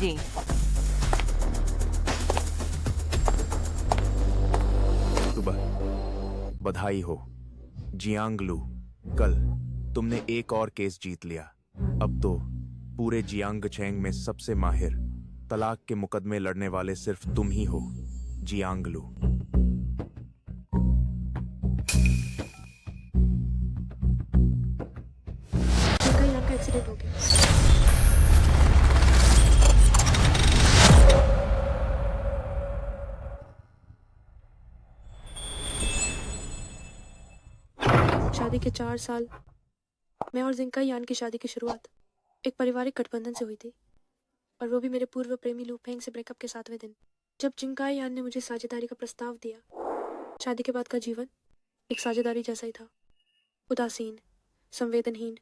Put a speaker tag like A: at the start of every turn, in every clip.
A: जी।
B: सुबह बधाई हो जियांगलू। कल तुमने एक और केस जीत लिया। अब तो पूरे जियांगचेंग में सबसे माहिर तलाक के मुकदमे लड़ने वाले सिर्फ तुम ही हो, जियांगलू।
C: जिनका यान का एक्सीडेंट हो गया। शादी के 4 साल मैं और जिनका यान की शादी की शुरुआत एक पारिवारिक गठबंधन से हुई थी, और वो भी मेरे पूर्व प्रेमी लू फेंग से ब्रेकअप के 7वें दिन, जब जिंकाई यान ने मुझे साझेदारी का प्रस्ताव दिया। शादी के बाद का जीवन एक साझेदारी जैसा ही था, उदासीन, संवेदनहीन,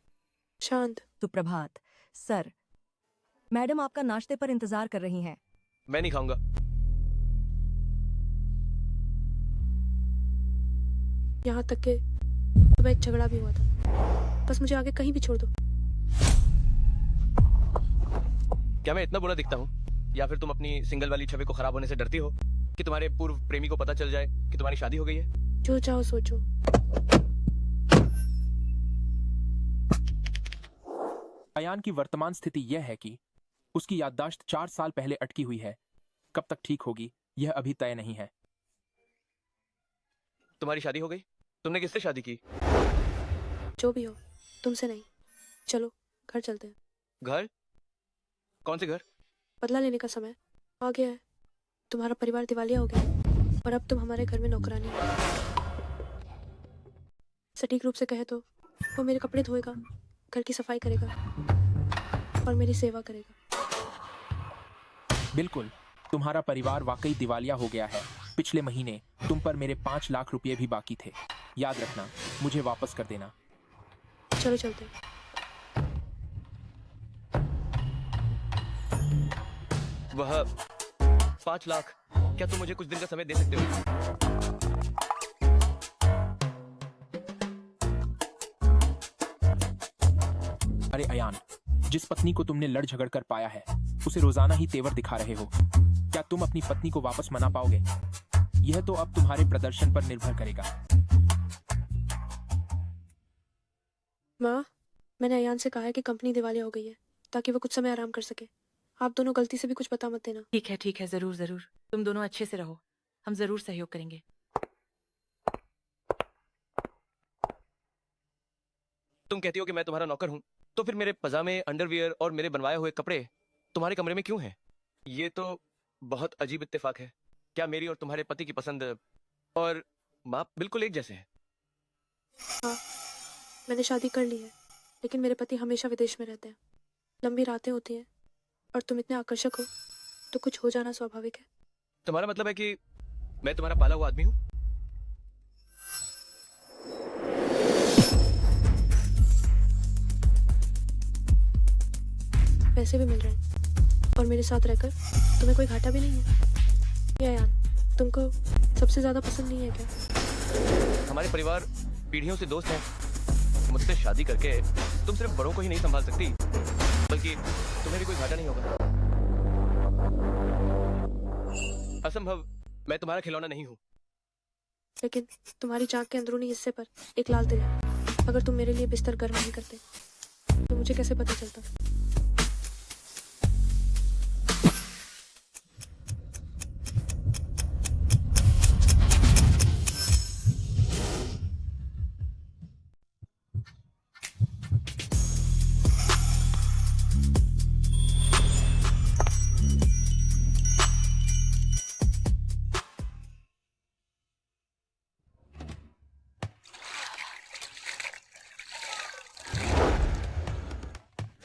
C: शांत।
A: सुप्रभात सर, मैडम आपका नाश्ते पर इंतजार कर रही हैं।
D: मैं नहीं खाऊंगा।
C: यहाँ तक कि सुबह एक झगड़ा भी हुआ था। बस मुझे आगे कहीं भी छोड़ दो।
D: क्या मैं इतना बुरा दिखता हूँ, या फिर तुम अपनी सिंगल वाली छवि को खराब होने से डरती हो कि तुम्हारे पूर्व प्रेमी को पता चल जाए कि तुम्हारी शादी हो गई है?
C: जो चाहो सोचो।
E: अयान की वर्तमान स्थिति यह है कि उसकी याददाश्त 4 साल पहले अटकी हुई है। कब तक ठीक होगी यह अभी तय नहीं है।
D: तुम्हारी शादी हो गई? तुमने किससे शादी की?
C: जो भी हो, तुमसे नहीं। चलो घर चलते हैं।
D: घर? कौन से घर?
C: बदला लेने का समय आ गया है। तुम्हारा परिवार दिवालिया हो गया और अब तुम हमारे घर में नौकरानी हो। सटीक रूप से कहे तो वो मेरे कपड़े धोएगा, घर की सफाई करेगा और मेरी सेवा करेगा।
E: बिल्कुल, तुम्हारा परिवार वाकई दिवालिया हो गया है। पिछले महीने तुम पर मेरे 5 लाख रुपए भी बाकी थे। याद रखना, मुझे वापस कर देना।
C: चलो चलते हैं।
D: वह 5 लाख, क्या तुम मुझे कुछ दिन का समय दे सकते हो?
E: अरे अयान, जिस पत्नी को तुमने लड़ झगड़ कर पाया है उसे रोजाना ही तेवर दिखा रहे हो। क्या तुम अपनी पत्नी को वापस मना पाओगे? यह तो अब तुम्हारे प्रदर्शन पर निर्भर करेगा।
C: माँ, मैंने अयान से कहा है कि कंपनी दिवालिया हो गई है ताकि वो कुछ समय आराम कर सके। आप दोनों गलती से भी कुछ बता मत देना।
F: ठीक है, जरूर जरूर। तुम दोनों अच्छे से रहो, हम जरूर सहयोग करेंगे।
D: तुम कहती हो कि मैं तुम्हारा नौकर हूँ, तो फिर मेरे पजामे, अंडरवियर और मेरे बनवाए हुए कपड़े तुम्हारे कमरे में क्यों हैं? ये तो बहुत अजीब इत्तेफाक है। क्या मेरी और तुम्हारे पति की पसंद और माप बिल्कुल एक जैसे हैं?
C: हाँ, मैंने शादी कर ली है, लेकिन मेरे पति हमेशा विदेश में रहते हैं। लंबी रातें होती हैं और तुम इतने आकर्षक हो तो कुछ हो जाना स्वाभाविक है।
D: तुम्हारा मतलब है कि मैं तुम्हारा पाला हुआ आदमी हूँ?
C: पैसे भी मिल रहे हैं और मेरे साथ रहकर तुम्हें कोई घाटा भी नहीं है। ये अयान तुमको सबसे ज्यादा पसंद नहीं है क्या?
D: हमारे परिवार पीढ़ियों से दोस्त हैं। मुझसे शादी करके तुम सिर्फ बड़ों को ही नहीं संभाल सकती, बल्कि तुम्हें भी कोई घाटा नहीं होगा। असंभव, मैं तुम्हारा खिलौना नहीं हूँ।
C: लेकिन तुम्हारी जांघ के अंदरूनी हिस्से पर एक लाल तिल है। अगर तुम मेरे लिए बिस्तर गर्म नहीं करते तो मुझे कैसे पता चलता?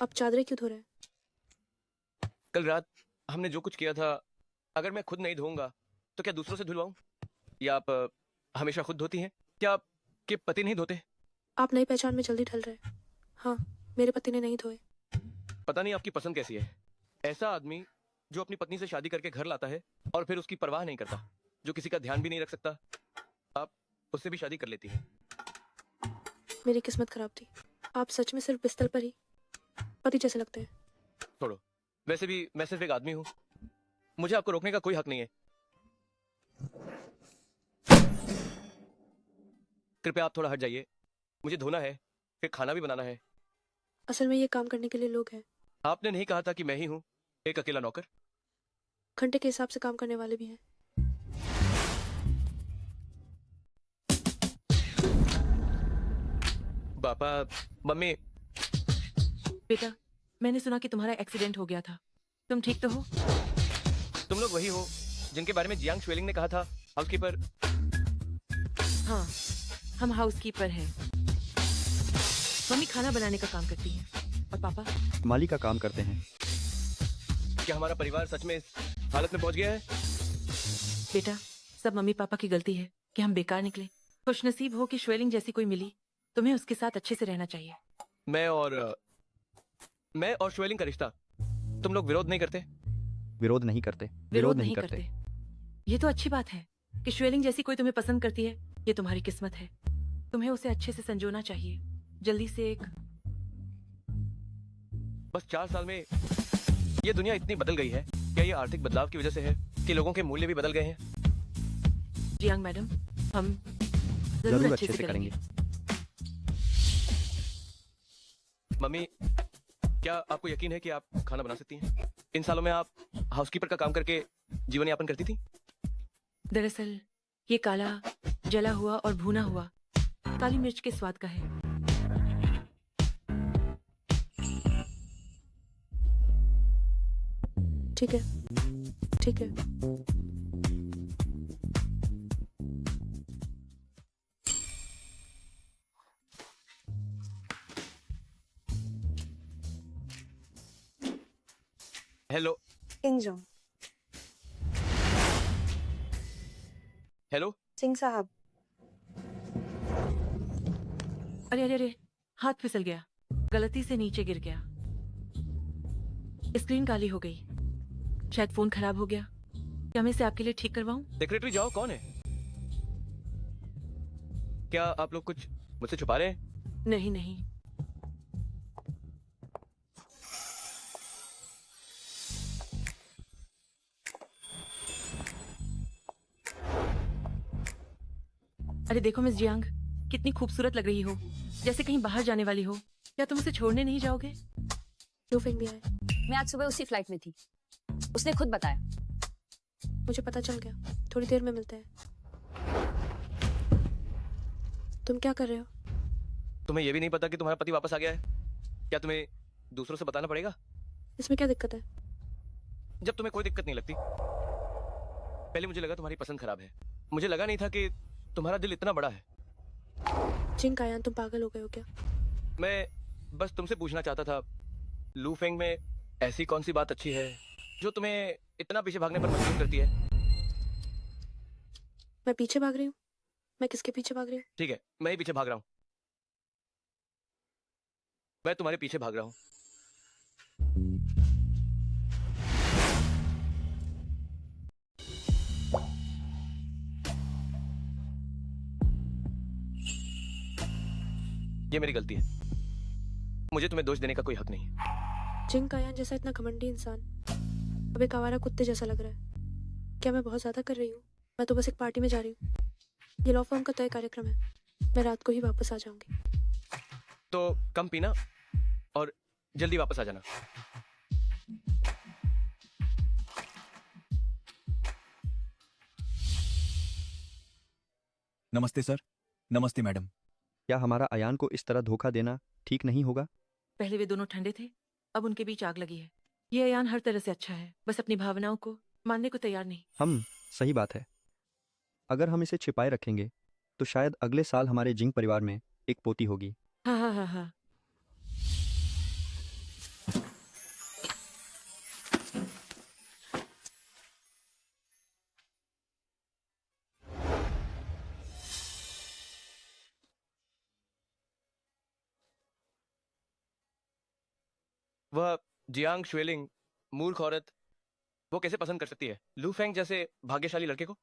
C: अब चादरें क्यों धो रहे हैं?
D: कल रात हमने जो कुछ किया था, अगर मैं खुद नहीं धोऊंगा तो क्या दूसरों से धुलवाऊं? या आप हमेशा खुद धोती हैं? क्या आपके पति नहीं धोते?
C: आप नई पहचान में जल्दी ढल रहे हैं। हाँ, मेरे पति ने नहीं धोए।
D: पता नहीं आपकी पसंद कैसी है। ऐसा आदमी जो अपनी पत्नी से शादी करके घर लाता है और फिर उसकी परवाह नहीं करता, जो किसी का ध्यान भी नहीं रख सकता। आप उससे भी शादी कर लेती हैं।
C: मेरी किस्मत खराब थी। आप सच में सिर्फ बिस्तर पर ही पति जैसे लगते हैं।
D: छोड़ो, वैसे भी मैं सिर्फ एक आदमी हूँ, मुझे आपको रोकने का कोई हक नहीं है। कृपया आप थोड़ा हट जाइए, मुझे धोना है, फिर खाना भी बनाना है।
C: असल में ये काम करने के लिए लोग हैं।
D: आपने नहीं कहा था कि मैं ही हूँ एक अकेला नौकर?
C: घंटे के हिसाब से काम करने वाले भी हैं।
D: पापा, मम्मी,
F: बेटा, मैंने सुना कि तुम्हारा एक्सीडेंट हो गया था। तुम ठीक तो हो?
D: तुम लोग वही हो जिनके बारे में जियांग शुएलिंग ने कहा था, हाउसकीपर?
F: हाँ, हम हाउसकीपर हैं। मम्मी खाना बनाने का काम करती है और पापा
G: माली का काम करते हैं।
D: क्या हमारा परिवार सच में इस हालत में पहुंच गया है?
F: बेटा, सब मम्मी पापा की गलती है कि हम बेकार निकले। खुशनसीब हो कि श्वेलिंग जैसी कोई मिली। तुम्हें उसके साथ अच्छे से रहना चाहिए।
D: मैं और शुएलिंग का रिश्ता तुम लोग विरोध नहीं करते?
G: विरोध नहीं करते।
F: विरोध नहीं करते। ये तो अच्छी बात है कि श्वेलिंग जैसी कोई तुम्हें पसंद करती है। ये तुम्हारी किस्मत है। तुम्हें उसे अच्छे से संजोना चाहिए। जल्दी से एक
D: बस 4 साल में ये दुनिया इतनी बदल गई है। क्या ये आर्थिक बदलाव की वजह से है कि लोगों के मूल्य भी बदल गए हैं?
F: जियांग मैडम, हम
G: जरूर अच्छे से करेंगे।
D: मम्मी, क्या आपको यकीन है कि आप खाना बना सकती हैं? इन सालों में आप हाउसकीपर का काम करके जीवन यापन करती थी?
F: दरअसल ये काला, जला हुआ और भुना हुआ काली मिर्च के स्वाद का है।
C: ठीक है, ठीक है।
D: हेलो।
H: इंजॉ
D: हेलो।
H: सिंह साहब,
F: अरे अरे अरे, हाथ फिसल गया, गलती से नीचे गिर गया। स्क्रीन काली हो गई। शायद फोन खराब हो गया। क्या मैं इसे आपके लिए ठीक करवाऊं?
D: सेक्रेटरी जाओ, कौन है? क्या आप लोग कुछ मुझसे छुपा रहे हैं?
F: नहीं नहीं, अरे देखो मिस जियांग, कितनी खूबसूरत लग रही हो, जैसे कहीं बाहर जाने वाली हो। क्या तुम उसे छोड़ने नहीं जाओगे?
C: लू फेंग भी आए।
H: मैं आज सुबह उसी फ्लाइट में थी। उसने खुद बताया।
C: मुझे पता चल गया। थोड़ी देर में मिलते हैं। तुम क्या कर रहे हो?
D: तुम्हें यह भी नहीं पता कि तुम्हारा पति वापस आ गया है? क्या तुम्हें दूसरों से बताना पड़ेगा?
C: इसमें क्या दिक्कत है?
D: जब तुम्हें कोई दिक्कत नहीं लगती। पहले मुझे लगा तुम्हारी पसंद खराब है। मुझे लगा नहीं था कि तुम्हारा दिल इतना बड़ा है।
C: जिंग कायान, तुम पागल हो गए हो क्या?
D: मैं बस तुमसे पूछना चाहता था, लू फेंग में ऐसी कौन सी बात अच्छी है जो तुम्हें इतना पीछे भागने पर मजबूर करती है?
C: मैं पीछे भाग रही हूँ? मैं किसके पीछे भाग रही हूँ?
D: ठीक है, मैं ही पीछे भाग रहा हूँ। मैं तुम्हारे पीछे भाग रहा हूँ। ये मेरी गलती है। मुझे तुम्हें दोष देने का कोई हक नहीं है।
C: जिंग कायान जैसा इतना घमंडी इंसान अब एक आवारा कुत्ते जैसा लग रहा है। क्या मैं बहुत ज्यादा कर रही हूँ? मैं तो बस एक पार्टी में जा रही हूँ। ये लॉ फर्म का तय कार्यक्रम है। मैं रात को ही वापस आ जाऊंगी।
D: तो कम पीना और जल्दी वापस आ जाना।
I: नमस्ते सर। नमस्ते मैडम।
G: क्या हमारा अयान को इस तरह धोखा देना ठीक नहीं होगा?
F: पहले वे दोनों ठंडे थे, अब उनके बीच आग लगी है। ये अयान हर तरह से अच्छा है, बस अपनी भावनाओं को मानने को तैयार नहीं।
G: सही बात है। अगर हम इसे छिपाए रखेंगे तो शायद अगले साल हमारे जिंग परिवार में एक पोती होगी।
F: हाँ हाँ हाँ हाँ।
D: वह जियांग शुएलिंग, मूर्ख औरत, वो कैसे पसंद कर सकती है लू फेंग जैसे भाग्यशाली लड़के को?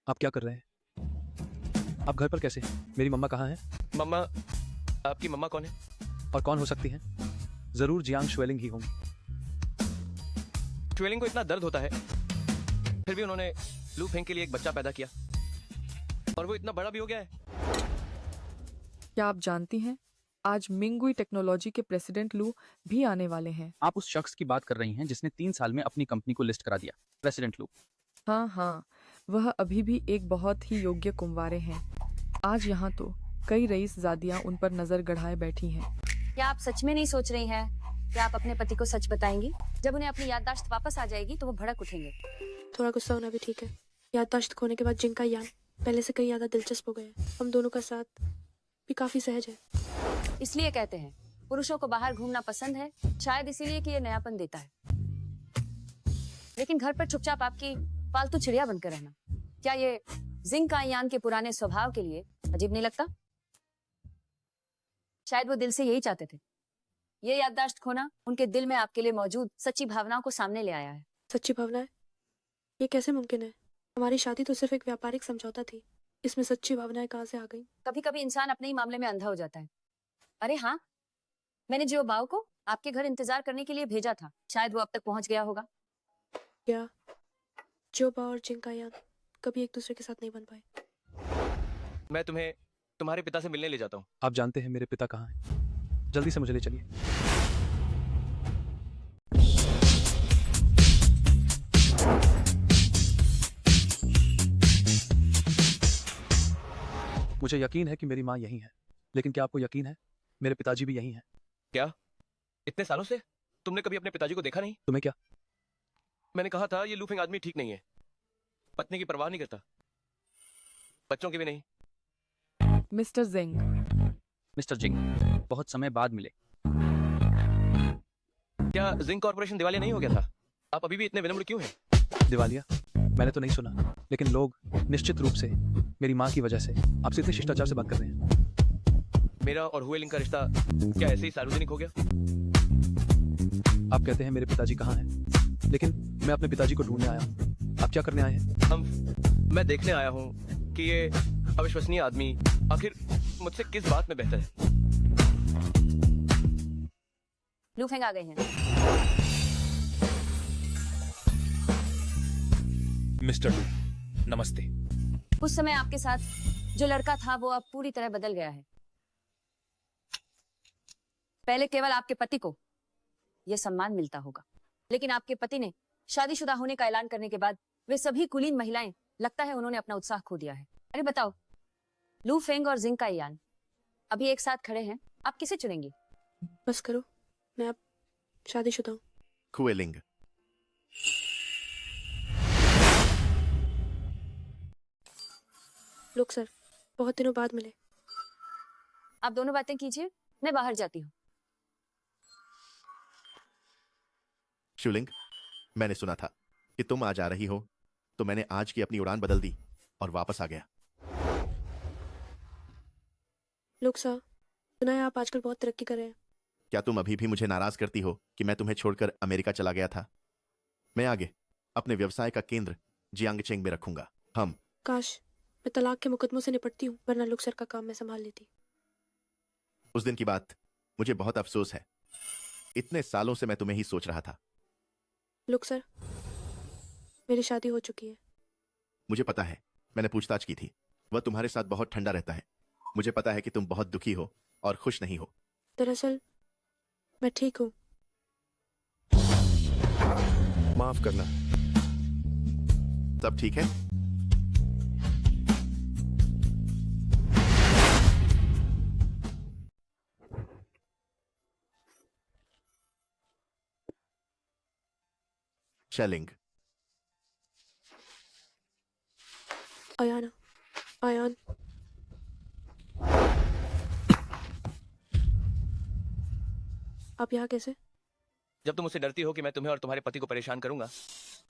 I: आप क्या कर रहे हैं? आप घर पर कैसे? मेरी मम्मा कहाँ हैं?
D: मम्मा आपकी मम्मा कौन है?
I: और कौन हो सकती हैं? जरूर जियांग शुएलिंग ही होंगी।
D: ट्वेलिंग को इतना दर्द होता है, फिर भी उन्होंने लू फेंग के लिए एक बच्चा पैदा किया और वो इतना बड़ा भी हो गया है।
J: क्या आप जानती हैं आज मिंगुई टेक्नोलॉजी के प्रेसिडेंट लू भी आने वाले हैं।
I: आप उस शख्स की बात कर रही हैं जिसने 3 साल में अपनी कंपनी को लिस्ट करा दिया, प्रेसिडेंट लू।
J: हाँ हाँ, वह अभी भी एक बहुत ही योग्य कुंवारे हैं। आज यहाँ तो कई रईसजादियाँ उन पर नजर गड़ाए बैठी हैं।
H: क्या आप सच में नहीं सोच रही हैं कि आप अपने पति को सच बताएंगी? जब उन्हें अपनी याददाश्त वापस आ जाएगी तो वो भड़क उठेंगे।
C: थोड़ा गुस्सा होना भी ठीक है। याददाश्त खोने के बाद जिंका यान पहले से कई ज्यादा दिलचस्प हो गए हैं। हम दोनों का साथ भी काफी सहज है।
H: इसलिए कहते हैं पुरुषों को बाहर घूमना पसंद है, शायद इसीलिए कि ये नयापन देता है। लेकिन घर पर चुपचाप आपकी पालतू चिड़िया बनकर रहना, क्या ये जिंका यान के पुराने स्वभाव के लिए अजीब नहीं लगता? शायद वो दिल से यही चाहते थे। ये याददाश्त खोना उनके दिल में आपके लिए मौजूद सच्ची भावनाओं को सामने ले आया है।
C: सच्ची भावना है? ये कैसे मुमकिन है? हमारी शादी तो सिर्फ एक व्यापारिक समझौता थी, इसमें सच्ची भावनाएं कहाँ से आ गई?
H: कभी कभी इंसान अपने ही मामले में अंधा हो जाता है। अरे हाँ, मैंने जो बाव को आपके घर इंतजार करने के लिए भेजा था, शायद वो अब तक पहुंच गया होगा।
C: क्या जोबा और जिंका यान कभी एक दूसरे के साथ नहीं बन पाए?
D: मैं तुम्हें तुम्हारे पिता से मिलने ले जाता हूँ।
I: आप जानते हैं मेरे पिता कहाँ हैं? जल्दी से मुझे ले चलिए। मुझे यकीन है कि मेरी माँ यहीं है, लेकिन क्या आपको यकीन है मेरे पिताजी भी यहीं हैं?
D: क्या इतने सालों से तुमने कभी अपने पिताजी को देखा नहीं?
I: तुम्हें क्या?
D: मैंने कहा था ये लूफिंग आदमी ठीक नहीं है, पत्नी की परवाह नहीं करता, बच्चों की भी नहीं।
J: मिस्टर जिंग,
I: मिस्टर जिंग, बहुत समय बाद मिले।
D: क्या जिंक कॉर्पोरेशन दिवालिया नहीं हो गया था? आप अभी भी इतने विनम्र क्यों हैं?
I: दिवालिया? मैंने तो नहीं सुना, लेकिन लोग निश्चित रूप से मेरी माँ की वजह से आपसे इतने शिष्टाचार से बात कर रहे हैं।
D: मेरा और हुएलिंग का रिश्ता क्या ऐसे ही सार्वजनिक हो गया?
I: आप कहते हैं मेरे पिताजी कहाँ हैं, लेकिन मैं अपने पिताजी को ढूंढने आया हूँ। आप क्या करने आए हैं?
D: मैं देखने आया हूँ कि ये अविश्वसनीय आदमी आखिर मुझसे किस बात में बेहतर है।
H: लूफेंग आ गए हैं।
E: मिस्टर लू, नमस्ते।
H: उस समय आपके साथ जो लड़का था वो अब पूरी तरह बदल गया है। पहले केवल आपके पति को यह सम्मान मिलता होगा, लेकिन आपके पति ने शादीशुदा होने का ऐलान करने के बाद वे सभी कुलीन महिलाएं, लगता है उन्होंने अपना उत्साह खो दिया है। अरे बताओ, लू फेंग और जिंका यान अभी एक साथ खड़े हैं, आप किसे चुनेंगी?
C: बस करो, मैं अब शादीशुदा हूँ।
B: कुएलिंग।
C: लोग सर, बहुत दिनों बाद मिले।
H: आप दोनों बातें कीजिए, मैं बाहर जाती हूँ।
K: शुलिंग, मैंने सुना था कि तुम आज आ रही हो, तो मैंने आज की अपनी उड़ान बदल दी और वापस आ गया।
C: लोग सर, सुना है आप आजकल बहुत तरक्की कर रहे हैं।
K: क्या तुम अभी भी मुझे नाराज करती हो कि मैं तुम्हें छोड़कर अमेरिका चला गया था? मैं आगे अपने व्यवसाय का केंद्र जियांगचेंग में रखूंगा। हम
C: काश मैं तलाक के मुकदमों से निपटती हूँ, वरना लोग सर का काम मैं संभाल लेती।
K: उस दिन की बात मुझे बहुत अफसोस है। इतने सालों से मैं तुम्हें ही सोच रहा था।
C: लोग सर, मेरी शादी हो चुकी है।
K: मुझे पता है, मैंने पूछताछ की थी। वह तुम्हारे साथ बहुत ठंडा रहता है। मुझे पता है कि तुम बहुत दुखी हो और खुश नहीं हो।
C: दरअसल मैं ठीक हूँ।
B: माफ करना।
K: सब ठीक है? शेलिंग।
C: आयाना, आयान, आप यहाँ कैसे?
D: जब तुम मुझसे डरती हो कि मैं तुम्हें और तुम्हारे पति को परेशान करूंगा,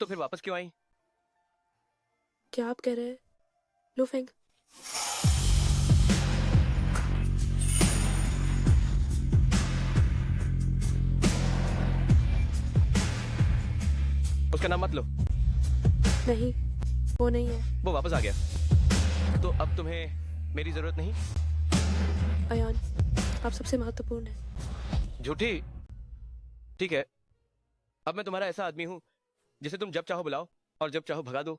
D: तो फिर वापस क्यों आई?
C: क्या आप कह रहे हैं? लूफेंग,
D: उसका नाम मत लो।
C: नहीं, वो नहीं है।
D: वो वापस आ गया, तो अब तुम्हें मेरी जरूरत नहीं।
C: आयान, आप सबसे महत्वपूर्ण हैं।
D: झूठी? ठीक है, अब मैं तुम्हारा ऐसा आदमी हूं जिसे तुम जब चाहो बुलाओ और जब चाहो भगा दो,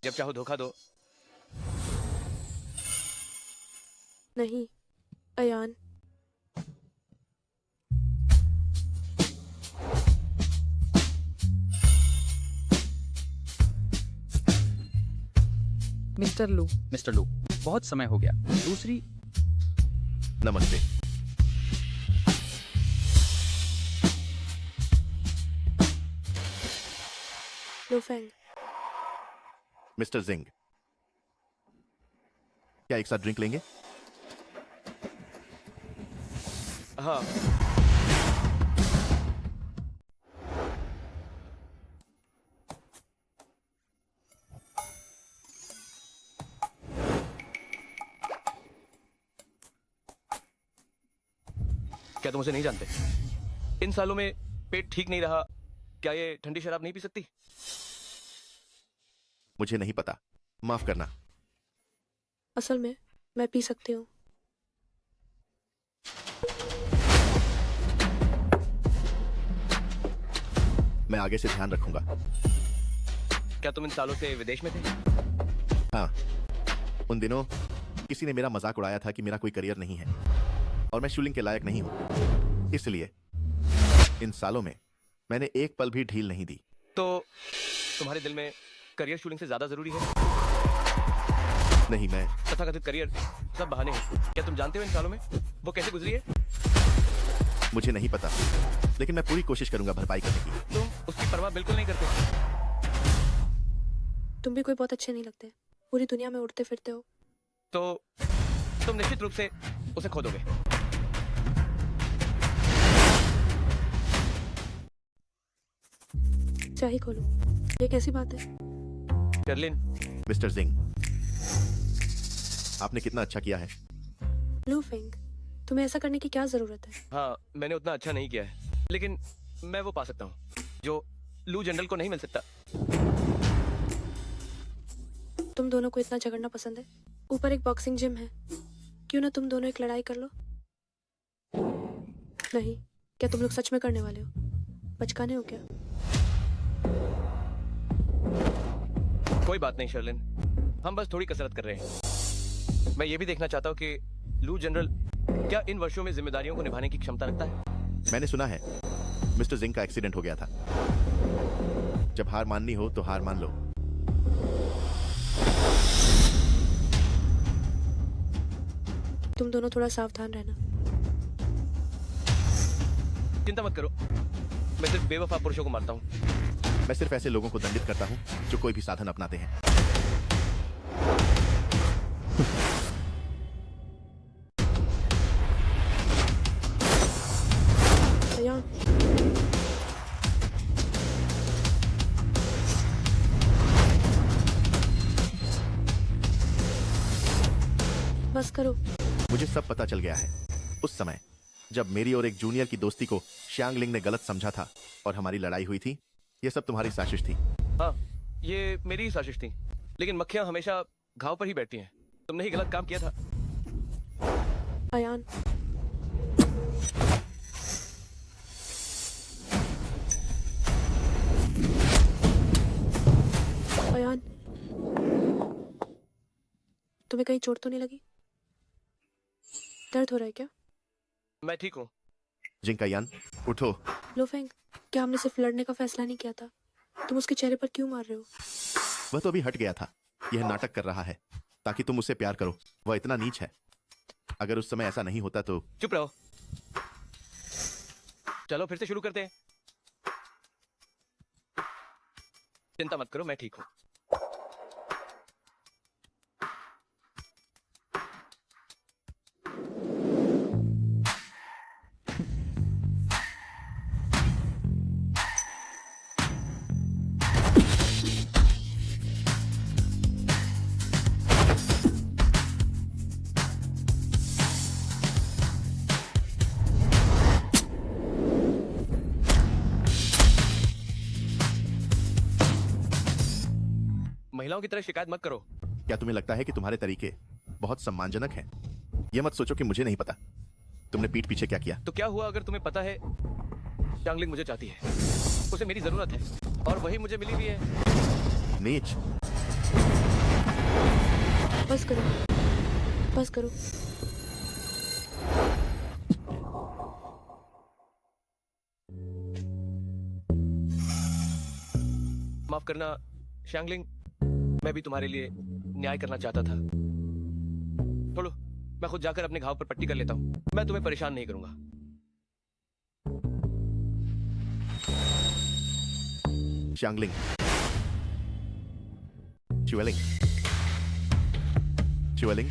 D: जब चाहो धोखा दो।
C: नहीं अयान,
J: मिस्टर लू,
I: मिस्टर लू, बहुत समय हो गया। दूसरी
K: नमस्ते।
C: लूफेंग,
K: मिस्टर जिंग, क्या एक साथ ड्रिंक लेंगे?
D: हाँ, क्या तुम उसे नहीं जानते? इन सालों में पेट ठीक नहीं रहा, क्या ये ठंडी शराब नहीं पी सकती?
K: मुझे नहीं पता, माफ करना।
C: असल में मैं पी सकती हूँ।
K: मैं आगे से ध्यान रखूंगा।
D: क्या तुम इन सालों से विदेश में थे?
K: हाँ, उन दिनों किसी ने मेरा मजाक उड़ाया था कि मेरा कोई करियर नहीं है और मैं शूलिंग के लायक नहीं हूं। इसलिए इन सालों में मैंने एक पल भी ढील नहीं दी।
D: तो तुम्हारे दिल में करियर शूलिंग से ज्यादा जरूरी है?
K: नहीं, मैं
D: तथाकथित करियर सब बहाने हैं। क्या तुम जानते हो इन सालों में वो कैसे गुजरी है?
K: मुझे नहीं पता, लेकिन मैं पूरी कोशिश करूंगा भरपाई करने की।
D: तुम उसकी परवाह बिल्कुल नहीं करते।
C: तुम भी कोई बहुत अच्छे नहीं लगते, पूरी दुनिया में उड़ते फिरते हो।
D: तो तुम निश्चित रूप से उसे खो दोगे।
C: चाहे खोलो, ये कैसी बात है?
D: शर्लिन,
K: मिस्टर जिंग, आपने कितना अच्छा किया है।
C: लूफेंग, तुम्हें ऐसा करने की क्या जरूरत है?
D: हाँ, मैंने उतना अच्छा नहीं किया है, लेकिन मैं वो पा सकता हूँ जो लू जनरल को नहीं मिल सकता।
C: तुम दोनों को इतना झगड़ना पसंद है? ऊपर एक बॉक्सिंग जिम है, क्यों ना तुम दोनों एक लड़ाई कर लो? नहीं, क्या तुम लोग सच में करने वाले हो? बचकाने हो क्या?
D: कोई बात नहीं शर्लिन, हम बस थोड़ी कसरत कर रहे हैं। मैं ये भी देखना चाहता हूँ कि लू जनरल क्या इन वर्षों में जिम्मेदारियों को निभाने की क्षमता रखता है।
K: मैंने सुना है मिस्टर जिंग का एक्सीडेंट हो गया था। जब हार माननी हो तो हार मान लो।
C: तुम दोनों थोड़ा सावधान रहना।
D: चिंता मत करो, मैं सिर्फ बेवफा पुरुषों को मारता हूँ।
K: मैं सिर्फ ऐसे लोगों को दंडित करता हूँ जो कोई भी साधन अपनाते हैं।
C: अयान, बस करो।
K: मुझे सब पता चल गया है। उस समय जब मेरी और एक जूनियर की दोस्ती को श्यांग लिंग ने गलत समझा था और हमारी लड़ाई हुई थी, ये सब तुम्हारी साजिश थी।
D: हाँ, ये मेरी ही साजिश थी, लेकिन मक्खियां हमेशा घाव पर ही बैठती हैं। तुमने ही गलत काम किया था।
C: अयान, अयान, तुम्हें कहीं चोट तो नहीं लगी? दर्द हो रहा है क्या?
D: मैं ठीक हूँ।
K: जिंकायान, उठो।
C: लोफेंग, क्या हमने सिर्फ लड़ने का फैसला नहीं किया था? तुम उसके चेहरे पर क्यों मार रहे हो?
K: वह तो अभी हट गया था। यह नाटक कर रहा है ताकि तुम उससे प्यार करो। वह इतना नीच है। अगर उस समय ऐसा नहीं होता तो।
D: चुप रहो। चलो फिर से शुरू करते हैं। चिंता मत करो, मैं ठीक हूँ। महिलाओं की तरह शिकायत मत करो।
K: क्या तुम्हें लगता है कि तुम्हारे तरीके बहुत सम्मानजनक हैं? यह मत सोचो कि मुझे नहीं पता। तुमने पीठ पीछे क्या किया?
D: तो क्या हुआ अगर तुम्हें पता है शांगलिंग मुझे चाहती है, उसे मेरी जरूरत है और वही मुझे मिली भी है।
K: नीच।
C: बस करो, बस करो।
D: माफ करना शांगलिंग, मैं भी तुम्हारे लिए न्याय करना चाहता था। छोड़ो, मैं खुद जाकर अपने घाव पर पट्टी कर लेता हूँ। मैं तुम्हें परेशान नहीं करूंगा।
K: शांगलिंग, चुएलिंग, चुएलिंग,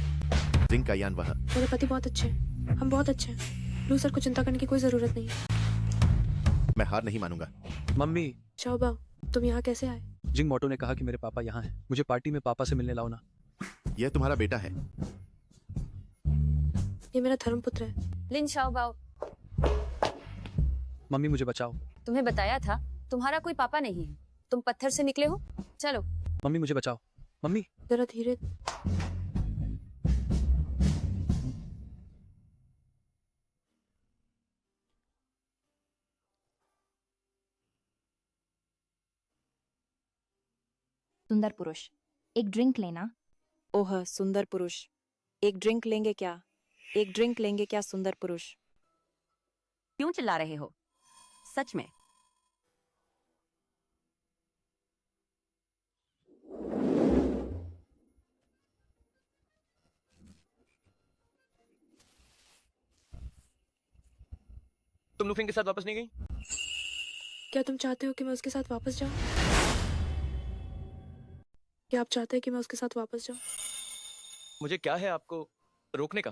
K: जिंग का यान वहाँ।
C: मेरे पति बहुत अच्छे हैं, हम बहुत अच्छे हैं। लू सर को चिंता करने की कोई जरूरत नहीं है।
K: मैं हार नहीं मानूंगा।
I: मम्मी,
C: शाओबाओ, तुम यहाँ कैसे आए?
I: जिंग मोटो ने कहा कि मेरे पापा यहाँ हैं, मुझे पार्टी में पापा से मिलने लाओ ना।
K: यह तुम्हारा बेटा है।
C: ये मेरा धर्मपुत्र है।
H: लिन शाओबाओ,
I: मम्मी मुझे बचाओ।
H: तुम्हें बताया था तुम्हारा कोई पापा नहीं है, तुम पत्थर से निकले हो। चलो।
I: मम्मी मुझे बचाओ। मम्मी।
C: जरा धीरे।
L: सुंदर पुरुष, एक ड्रिंक लेना।
M: ओह सुंदर पुरुष, एक ड्रिंक लेंगे क्या? एक ड्रिंक लेंगे क्या सुंदर पुरुष?
H: क्यों चिल्ला रहे हो? सच में।
D: तुम लूफिंग के साथ वापस नहीं गई?
C: क्या तुम चाहते हो कि मैं उसके साथ वापस जाऊं? क्या आप चाहते हैं कि मैं उसके साथ वापस जाऊं?
D: मुझे क्या है आपको रोकने का?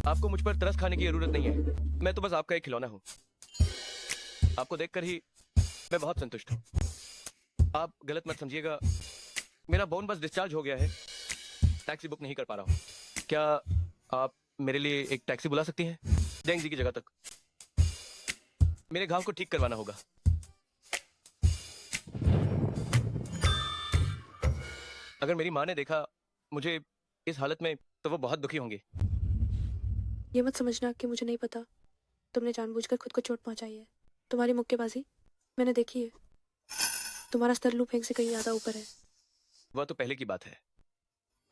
D: आपको मुझ पर तरस खाने की जरूरत नहीं है। मैं तो बस आपका एक खिलौना हूं। आपको देखकर ही मैं बहुत संतुष्ट हूं। आप गलत मत समझिएगा, मेरा बोन बस डिस्चार्ज हो गया है, टैक्सी बुक नहीं कर पा रहा हूं। क्या आप मेरे लिए एक टैक्सी बुला सकती हैं डेंग जी की जगह तक? मेरे घाव को ठीक करवाना होगा। अगर मेरी माँ ने देखा मुझे इस हालत में तो वो बहुत दुखी होंगी।
C: ये मत समझना कि मुझे नहीं पता तुमने जानबूझकर खुद को चोट पहुंचाई है। तुम्हारी मुक्केबाजी मैंने देखी है। तुम्हारा स्तर लू फेंग से कहीं ज्यादा ऊपर है।
D: वह तो पहले की बात है।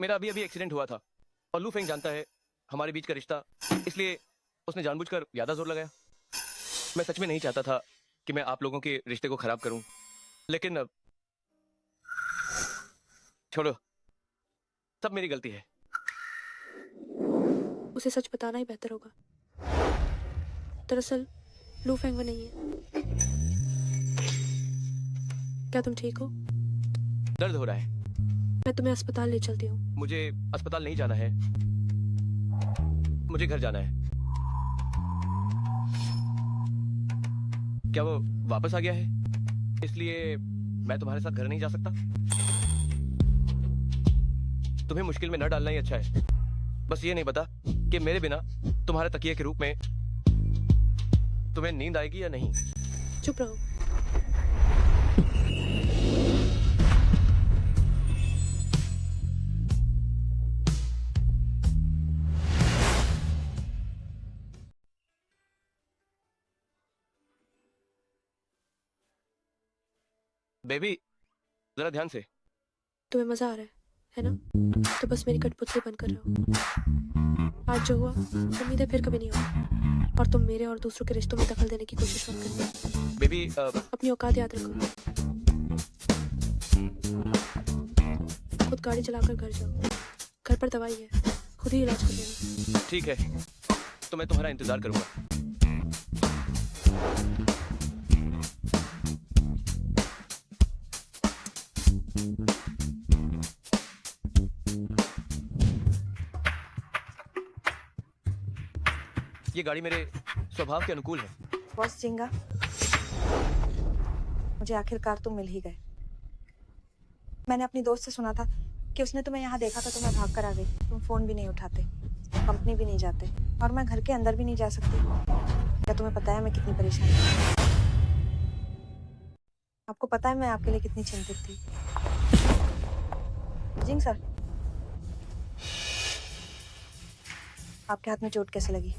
D: मेरा अभी अभी एक्सीडेंट हुआ था और लू फेंग जानता है हमारे बीच का रिश्ता, इसलिए उसने जानबूझकर ज्यादा जोर लगाया। मैं सच में नहीं चाहता था कि मैं आप लोगों के रिश्ते को खराब करूं, लेकिन अब छोड़ो, सब मेरी गलती है।
C: उसे सच बताना ही बेहतर होगा। दरअसल लू फेंग वो नहीं है। क्या तुम ठीक हो?
D: दर्द हो रहा है।
C: मैं तुम्हें अस्पताल ले चलती हूँ।
D: मुझे अस्पताल नहीं जाना है, मुझे घर जाना है। क्या वो वापस आ गया है, इसलिए मैं तुम्हारे साथ घर नहीं जा सकता? तुम्हें मुश्किल में न डालना ही अच्छा है। बस ये नहीं पता कि मेरे बिना तुम्हारे तकिए के रूप में तुम्हें नींद आएगी या नहीं।
C: चुप रहो।
D: बेबी, जरा ध्यान से।
C: तुम्हें मजा आ रहा है ना? तो बस मेरी कठपुतली बनकर रहो। आज जो हुआ उम्मीद है फिर कभी नहीं होगा। और तुम मेरे और दूसरों के रिश्तों में दखल देने की कोशिश मत करना।
D: बेबी,
C: अपनी औकात याद रखो। खुद गाड़ी चलाकर घर जाओ। घर पर दवाई है, खुद ही इलाज कर लेना।
D: ठीक है, तो मैं तुम्हारा इंतजार करूंगा। ये गाड़ी मेरे स्वभाव के अनुकूल है।
M: बॉस जिंगा, मुझे आखिरकार तुम मिल ही गए। मैंने अपनी दोस्त से सुना था कि उसने तुम्हें यहाँ देखा था तो मैं भाग कर आ गई। तुम फोन भी नहीं उठाते, कंपनी भी नहीं जाते, और मैं घर के अंदर भी नहीं जा सकती। क्या तुम्हें पता है मैं कितनी परेशान हूँ? आपको पता है मैं आपके लिए कितनी चिंतित थी। जिंग सर, आपके हाथ में चोट कैसे लगी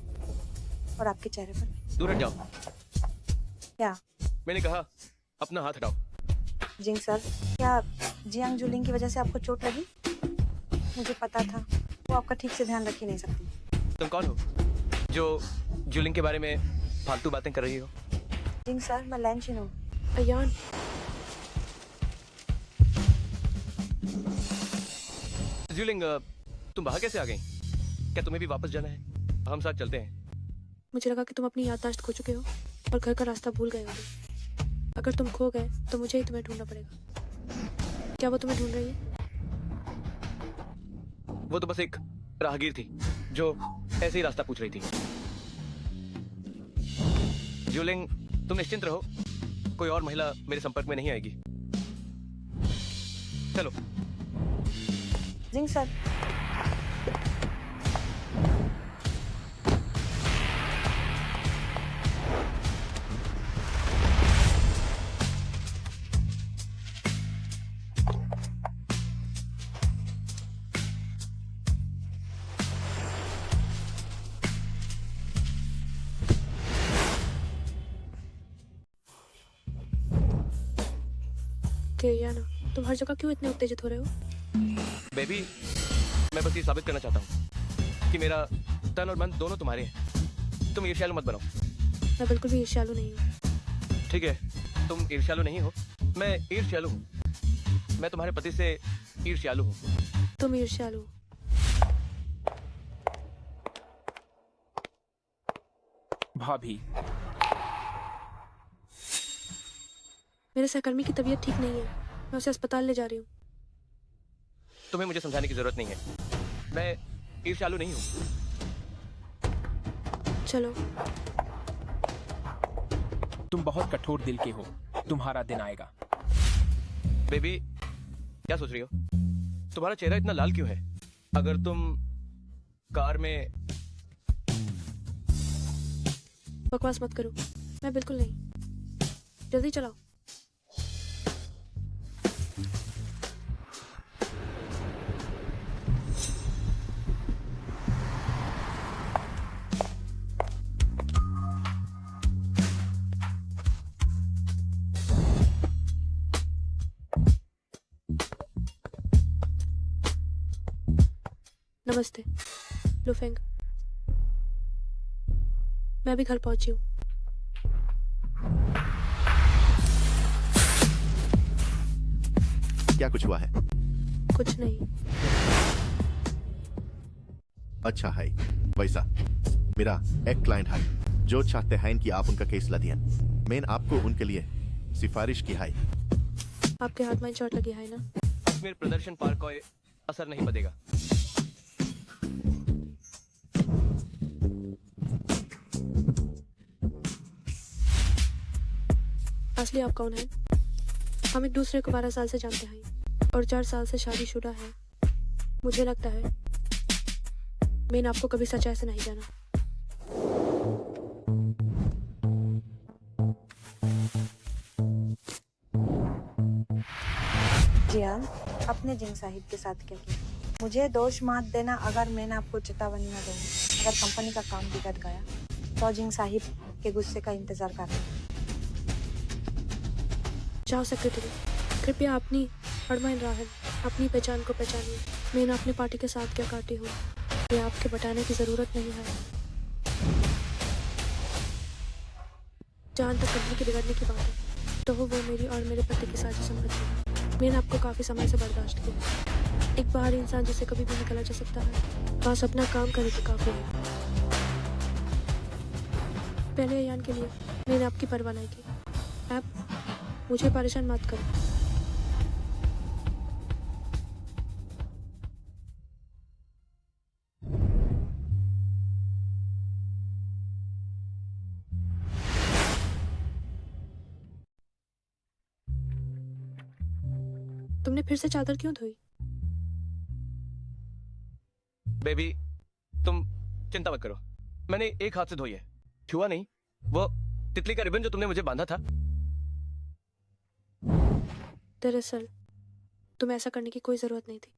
M: और आपके चेहरे पर भी?
D: दूर हट जाओ।
M: क्या?
D: मैंने कहा अपना हाथ हटाओ।
M: जिंग सर, क्या जियांग जुलिंग की वजह से आपको चोट लगी? मुझे पता था वो आपका ठीक से ध्यान रख ही नहीं सकती।
D: तुम कौन हो जो जुलिंग के बारे में फालतू बातें कर रही हो?
M: जिंग सर, मैं लैंशिन हूँ।
C: अयान,
D: जुलिंग, तुम बाहर कैसे आ गई? क्या तुम्हें भी वापस जाना है? हम साथ चलते हैं।
C: मुझे लगा कि तुम अपनी याददाश्त खो चुके हो और घर का रास्ता भूल गए होगे। अगर तुम खो गए तो मुझे ही तुम्हें ढूंढना पड़ेगा। क्या वो तुम्हें ढूंढ रही है?
D: वो तो बस एक राहगीर थी जो ऐसे ही रास्ता पूछ रही थी। जुलिंग, तुम निश्चिंत रहो, कोई और महिला मेरे संपर्क में नहीं आएगी। चलो।
M: जिंग सर,
C: याना, तुम हर जगह क्यों इतने उत्तेजित हो रहे हो?
D: बेबी, मैं बस ये साबित करना चाहता हूँ कि मेरा तन और मन दोनों तुम्हारे हैं। तुम ईर्ष्यालु मत बनो।
C: मैं बिल्कुल भी ईर्ष्यालु नहीं हूँ।
D: ठीक है, तुम ईर्ष्यालु नहीं हो, मैं ईर्ष्यालु हूँ। मैं तुम्हारे पति से ईर्ष्यालु हूँ।
C: तुम ईर्ष्यालु हो।
E: भाभी,
C: मेरे सहकर्मी की तबीयत ठीक नहीं है, मैं उसे अस्पताल ले जा रही हूँ।
D: तुम्हें मुझे समझाने की जरूरत नहीं है, मैं ईर्ष्यालु नहीं हूँ।
C: चलो।
E: तुम बहुत कठोर दिल के हो, तुम्हारा दिन आएगा।
D: बेबी, क्या सोच रही हो? तुम्हारा चेहरा इतना लाल क्यों है? अगर तुम कार में...
C: बकवास मत करो, मैं बिल्कुल नहीं। जल्दी चलाओ। नमस्ते लुफेंग, मैं अभी घर पहुंची हूँ।
K: क्या कुछ हुआ है?
C: कुछ नहीं।
K: अच्छा है, वैसा मेरा एक क्लाइंट है जो चाहते हैं कि आप उनका केस लदियन। मैंने आपको उनके लिए सिफारिश की है।
C: आपके हाथ में चोट लगी है ना?
D: मेरे प्रदर्शन पर कोई असर नहीं पड़ेगा।
C: असली आप कौन हैं? हम एक दूसरे को 12 साल से जानते हैं और 4 साल से शादीशुदा है। मुझे लगता है मैंने आपको कभी सच्चाई से नहीं जाना।
M: जियांग, अपने जिंग साहिब के साथ क्या किया? मुझे दोष मत देना अगर मैंने आपको चेतावनी न दूंगी। अगर कंपनी का काम बिगड़ गया तो जिंग साहिब के गुस्से का इंतजार करना।
C: जाओ सेक्रेटरी, कृपया अपनी अड़माइन राहल अपनी पहचान को पहचानिए। मैंने अपनी पार्टी के साथ क्या काटी हूँ ये आपके बताने की जरूरत नहीं है। जहाँ तक कंपनी के बिगड़ने की बात है तो वो मेरी और मेरे पति की साझी संपत्ति है। मैंने आपको काफी समय से बर्दाश्त किया। एक बाहरी इंसान जिसे कभी भी निकाला जा सकता है, बस अपना काम करे तो काफी है। पहले अयान के लिए मैंने आपकी परवाह नहीं की। आप मुझे परेशान मत करो। तुमने फिर से चादर क्यों धोई?
D: बेबी, तुम चिंता मत करो, मैंने एक हाथ से धोई है, छुआ नहीं। वो तितली का रिबन जो तुमने मुझे बांधा था।
C: दरअसल तुम्हें ऐसा करने की कोई जरूरत नहीं थी।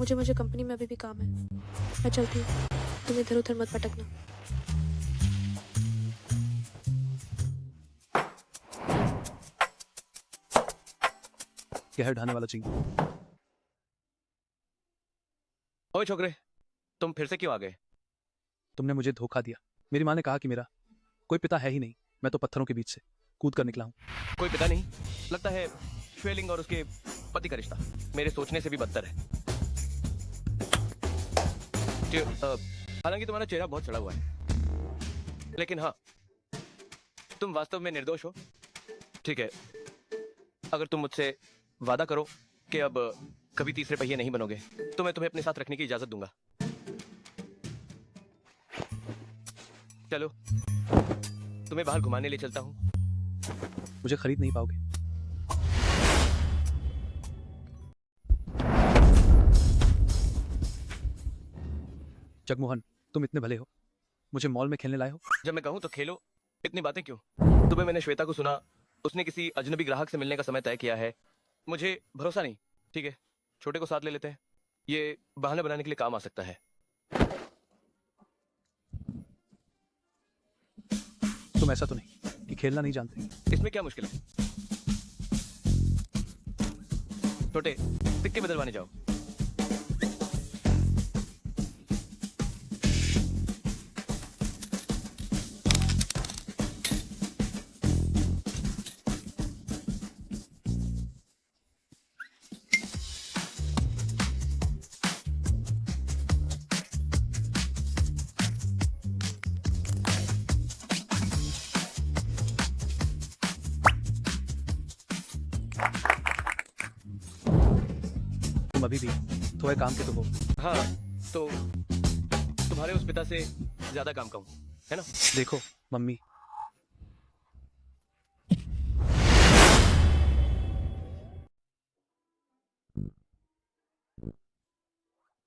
C: मुझे कंपनी में अभी भी काम है। मैं चलती हूँ, तुम इधर उधर मत भटकना।
I: क्या है ढाने वाला चिंग?
D: ओए छोकरे, तुम फिर से क्यों आ गए?
I: तुमने मुझे धोखा दिया। मेरी माँ ने कहा कि मेरा कोई पिता है ही नहीं। मैं तो पत्थरों के बीच से कूद कर निकला हूँ।
D: कोई पिता नहीं? लगता है श्वेलिंग और उसके पति का रिश्ता मेरे सोचने से भी बदतर है। हालांकि तुम्हारा चेहरा बहुत चढ़ा हुआ है, लेकिन हाँ, तुम वास्तव में निर्दोष हो। ठीक है, अगर तुम मुझसे वादा करो कि अब कभी तीसरे पहिए नहीं बनोगे, तो मैं तुम्हें अपने साथ रखने की इजाजत दूंगा। चलो, तुम्हें बाहर घुमाने ले चलता हूँ।
I: मुझे खरीद नहीं पाओगे। जगमोहन, तुम इतने भले हो, मुझे मॉल में खेलने लाए हो।
D: जब मैं कहूँ तो खेलो, इतनी बातें क्यों? सुबह मैंने श्वेता को सुना उसने किसी अजनबी ग्राहक से मिलने का समय तय किया है। मुझे भरोसा नहीं। ठीक है, छोटे को साथ ले लेते हैं, ये बहाना बनाने के लिए काम आ सकता है।
I: तुम ऐसा तो नहीं कि खेलना नहीं जानते?
D: इसमें क्या मुश्किल है? छोटे, सिक्के बदलवाने जाओ।
I: तुम अभी भी थोड़े काम के तो हो।
D: हाँ, तो तुम्हारे उस पिता से ज्यादा काम का हूं, है ना?
I: देखो मम्मी,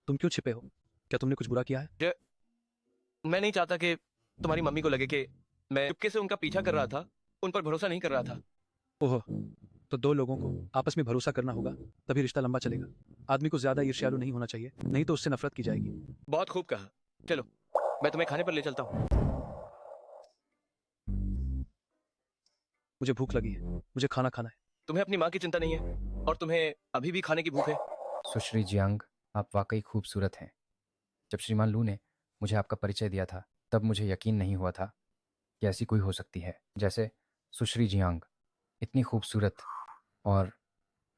I: तुम क्यों छिपे हो? क्या तुमने कुछ बुरा किया है?
D: मैं नहीं चाहता कि तुम्हारी मम्मी को लगे कि मैं चुपके से उनका पीछा कर रहा था, उन पर भरोसा नहीं कर रहा था।
I: ओह, तो दो लोगों को आपस में भरोसा करना होगा, तभी रिश्ता लंबा चलेगा। आदमी को ज्यादा ईर्ष्यालु नहीं होना चाहिए, नहीं तो उससे नफरत की जाएगी।
D: बहुत खूब कहा। चलो, मैं तुम्हें खाने पर ले चलता हूँ।
I: मुझे भूख लगी है, मुझे खाना खाना है।
D: तुम्हें अपनी माँ की चिंता नहीं है और तुम्हें अभी भी खाने की भूख है।
N: सुश्री जियांग, आप वाकई खूबसूरत हैं। जब श्रीमान लू ने मुझे आपका परिचय दिया था, तब मुझे यकीन नहीं हुआ था कि ऐसी कोई हो सकती है जैसे सुश्री जियांग, इतनी खूबसूरत और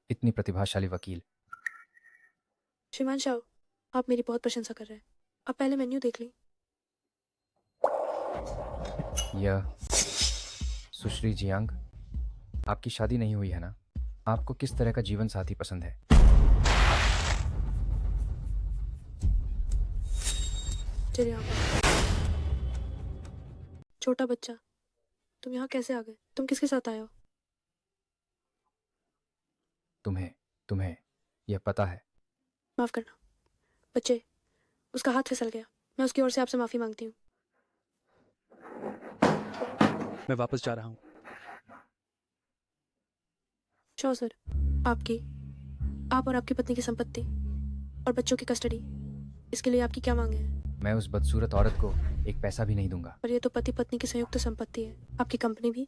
N: इतनी प्रतिभाशाली वकील।
C: श्रीमान शाह, आप मेरी बहुत प्रशंसा कर रहे हैं। आप पहले मेन्यू देख लें।
N: यह सुश्री जियांग, आपकी शादी नहीं हुई है ना? आपको किस तरह का जीवन साथी पसंद है?
C: चलिए आप। छोटा बच्चा, तुम यहाँ कैसे आ गए? तुम किसके साथ आए हो?
N: तुम्हें यह पता है?
C: माफ करना बच्चे, उसका हाथ फिसल गया। मैं उसकी ओर से आपसे माफी मांगती हूँ।
I: मैं वापस जा रहा हूँ।
C: शो सर, आप और आपकी पत्नी की संपत्ति और बच्चों की कस्टडी, इसके लिए आपकी क्या मांगे हैं?
N: मैं उस बदसूरत औरत को एक पैसा भी नहीं दूंगा।
C: पर ये तो पति पत्नी की संयुक्त संपत्ति है। आपकी कंपनी भी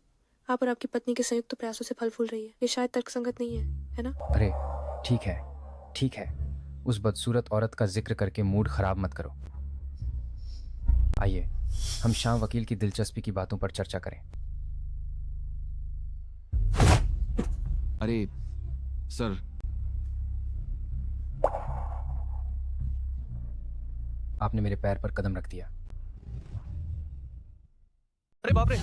C: आप और आपकी पत्नी के संयुक्त प्रयासों से फल फूल रही है। ये शायद तर्कसंगत नहीं है ना?
N: अरे ठीक है, उस बदसूरत औरत का जिक्र करके मूड खराब मत करो। आइए हम शाह वकील की दिलचस्पी की बातों पर चर्चा करें।
O: अरे सर,
N: आपने मेरे पैर पर कदम रख दिया।
D: अरे बाप रे,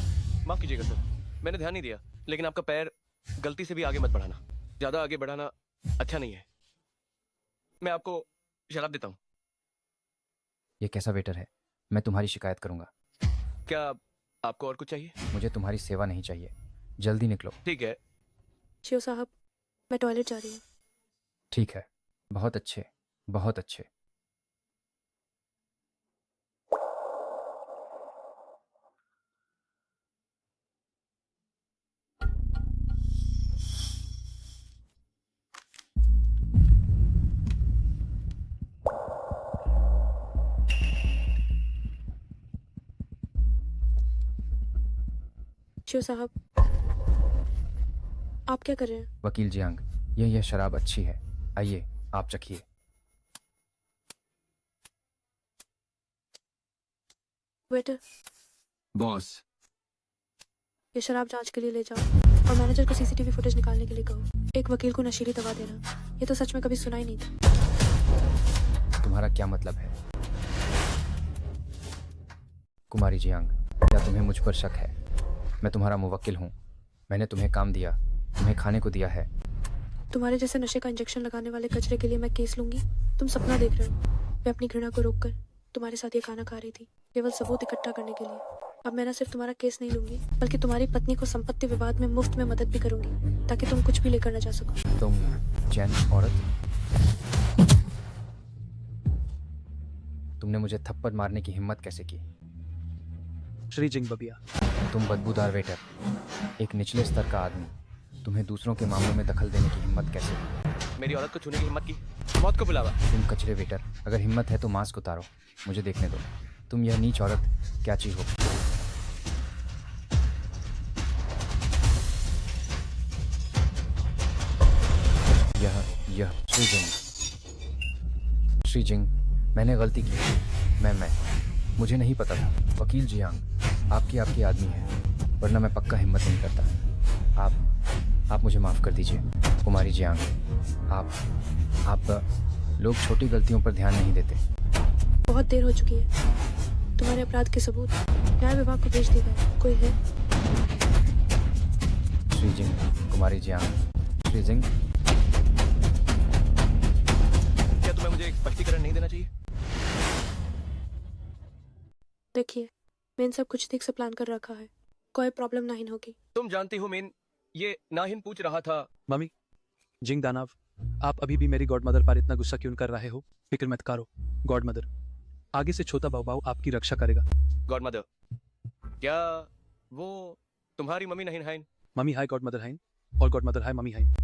D: माफ कीजिएगा सर, मैंने ध्यान नहीं दिया। लेकिन आपका पैर गलती से भी आगे मत बढ़ाना। ज्यादा आगे बढ़ाना अच्छा नहीं है। मैं आपको शराब देता हूँ।
N: ये कैसा वेटर है? मैं तुम्हारी शिकायत करूंगा।
D: क्या आपको और कुछ चाहिए?
N: मुझे तुम्हारी सेवा नहीं चाहिए, जल्दी निकलो।
D: ठीक है।
C: शिव साहब, मैं टॉयलेट जा रही हूँ।
N: ठीक है, बहुत अच्छे, बहुत अच्छे।
C: थैंक यू साहब। आप क्या कर रहे हैं?
N: वकील जियांग, यह शराब अच्छी है, आइए आप चखिए।
C: Waiter,
O: boss.
C: ये शराब जांच के लिए ले जाओ और मैनेजर को सीसीटीवी फुटेज निकालने के लिए कहो। एक वकील को नशीली दवा देना, ये तो सच में कभी सुना ही नहीं था।
N: तुम्हारा क्या मतलब है? कुमारी जियांग, क्या तुम्हें मुझ पर शक है? मैं तुम्हारा मुवक्किल हूँ। मैंने तुम्हें काम दिया, तुम्हें खाने को दिया है।
C: तुम्हारे जैसे नशे का इंजेक्शन लगाने वाले कचरे के लिए मैं केस लूंगी? तुम सपना देख रहे हो। मैं अपनी घृणा को रोककर तुम्हारे साथ ये खाना खा रही थी, केवल सबूत इकट्ठा करने के लिए। अब मैं न सिर्फ तुम्हारा केस नहीं लूंगी, बल्कि तुम्हारी पत्नी को संपत्ति विवाद में मुफ्त में मदद भी करूंगी, ताकि तुम कुछ भी लेकर न जा सको।
N: तुम जैन औरत, तुमने मुझे थप्पड़ मारने की हिम्मत कैसे की?
I: श्री जिंग बबिया।
N: तुम बदबूदार वेटर, एक निचले स्तर का आदमी, तुम्हें दूसरों के मामलों में दखल देने की हिम्मत कैसे हुई?
D: मेरी औरत को छूने की हिम्मत की? मौत को बुलावा।
N: तुम कचरे वेटर, अगर हिम्मत है तो मास्क उतारो, मुझे देखने दो। तुम यह नीच औरत क्या चीज हो? यह श्री जिंग, मैंने गलती की। मैं मुझे नहीं पता था। वकील जियांग, आपकी आदमी है, वरना मैं पक्का हिम्मत नहीं करता। आप मुझे माफ कर दीजिए। कुमारी जियांग, आप लोग छोटी गलतियों पर ध्यान नहीं देते।
C: बहुत देर हो चुकी है। तुम्हारे अपराध के सबूत न्याय विभाग को भेज दिए गए। कोई है?
N: श्री जिंग, कुमारी जियांग। श्री जिंग,
D: क्या तुम्हें मुझे एक स्पष्टीकरण नहीं देना चाहिए?
C: देखिए, मैंने सब कुछ ठीक से प्लान कर रखा है, कोई प्रॉब्लम नहीं होगी।
D: तुम जानती हो मेन, ये नाहिन पूछ रहा था।
I: मम्मी, जिंग दानव, आप अभी भी मेरी गॉड मदर पर इतना गुस्सा क्यों कर रहे हो? फिक्र मत करो गॉड मदर, आगे से छोटा बाऊ आपकी रक्षा करेगा।
D: गॉड मदर, क्या वो तुम्हारी मम्मी नहीं हाइन?
I: मम्मी हाय गॉड मदर हाइन, और गॉड मदर हाय मम्मी हाइन।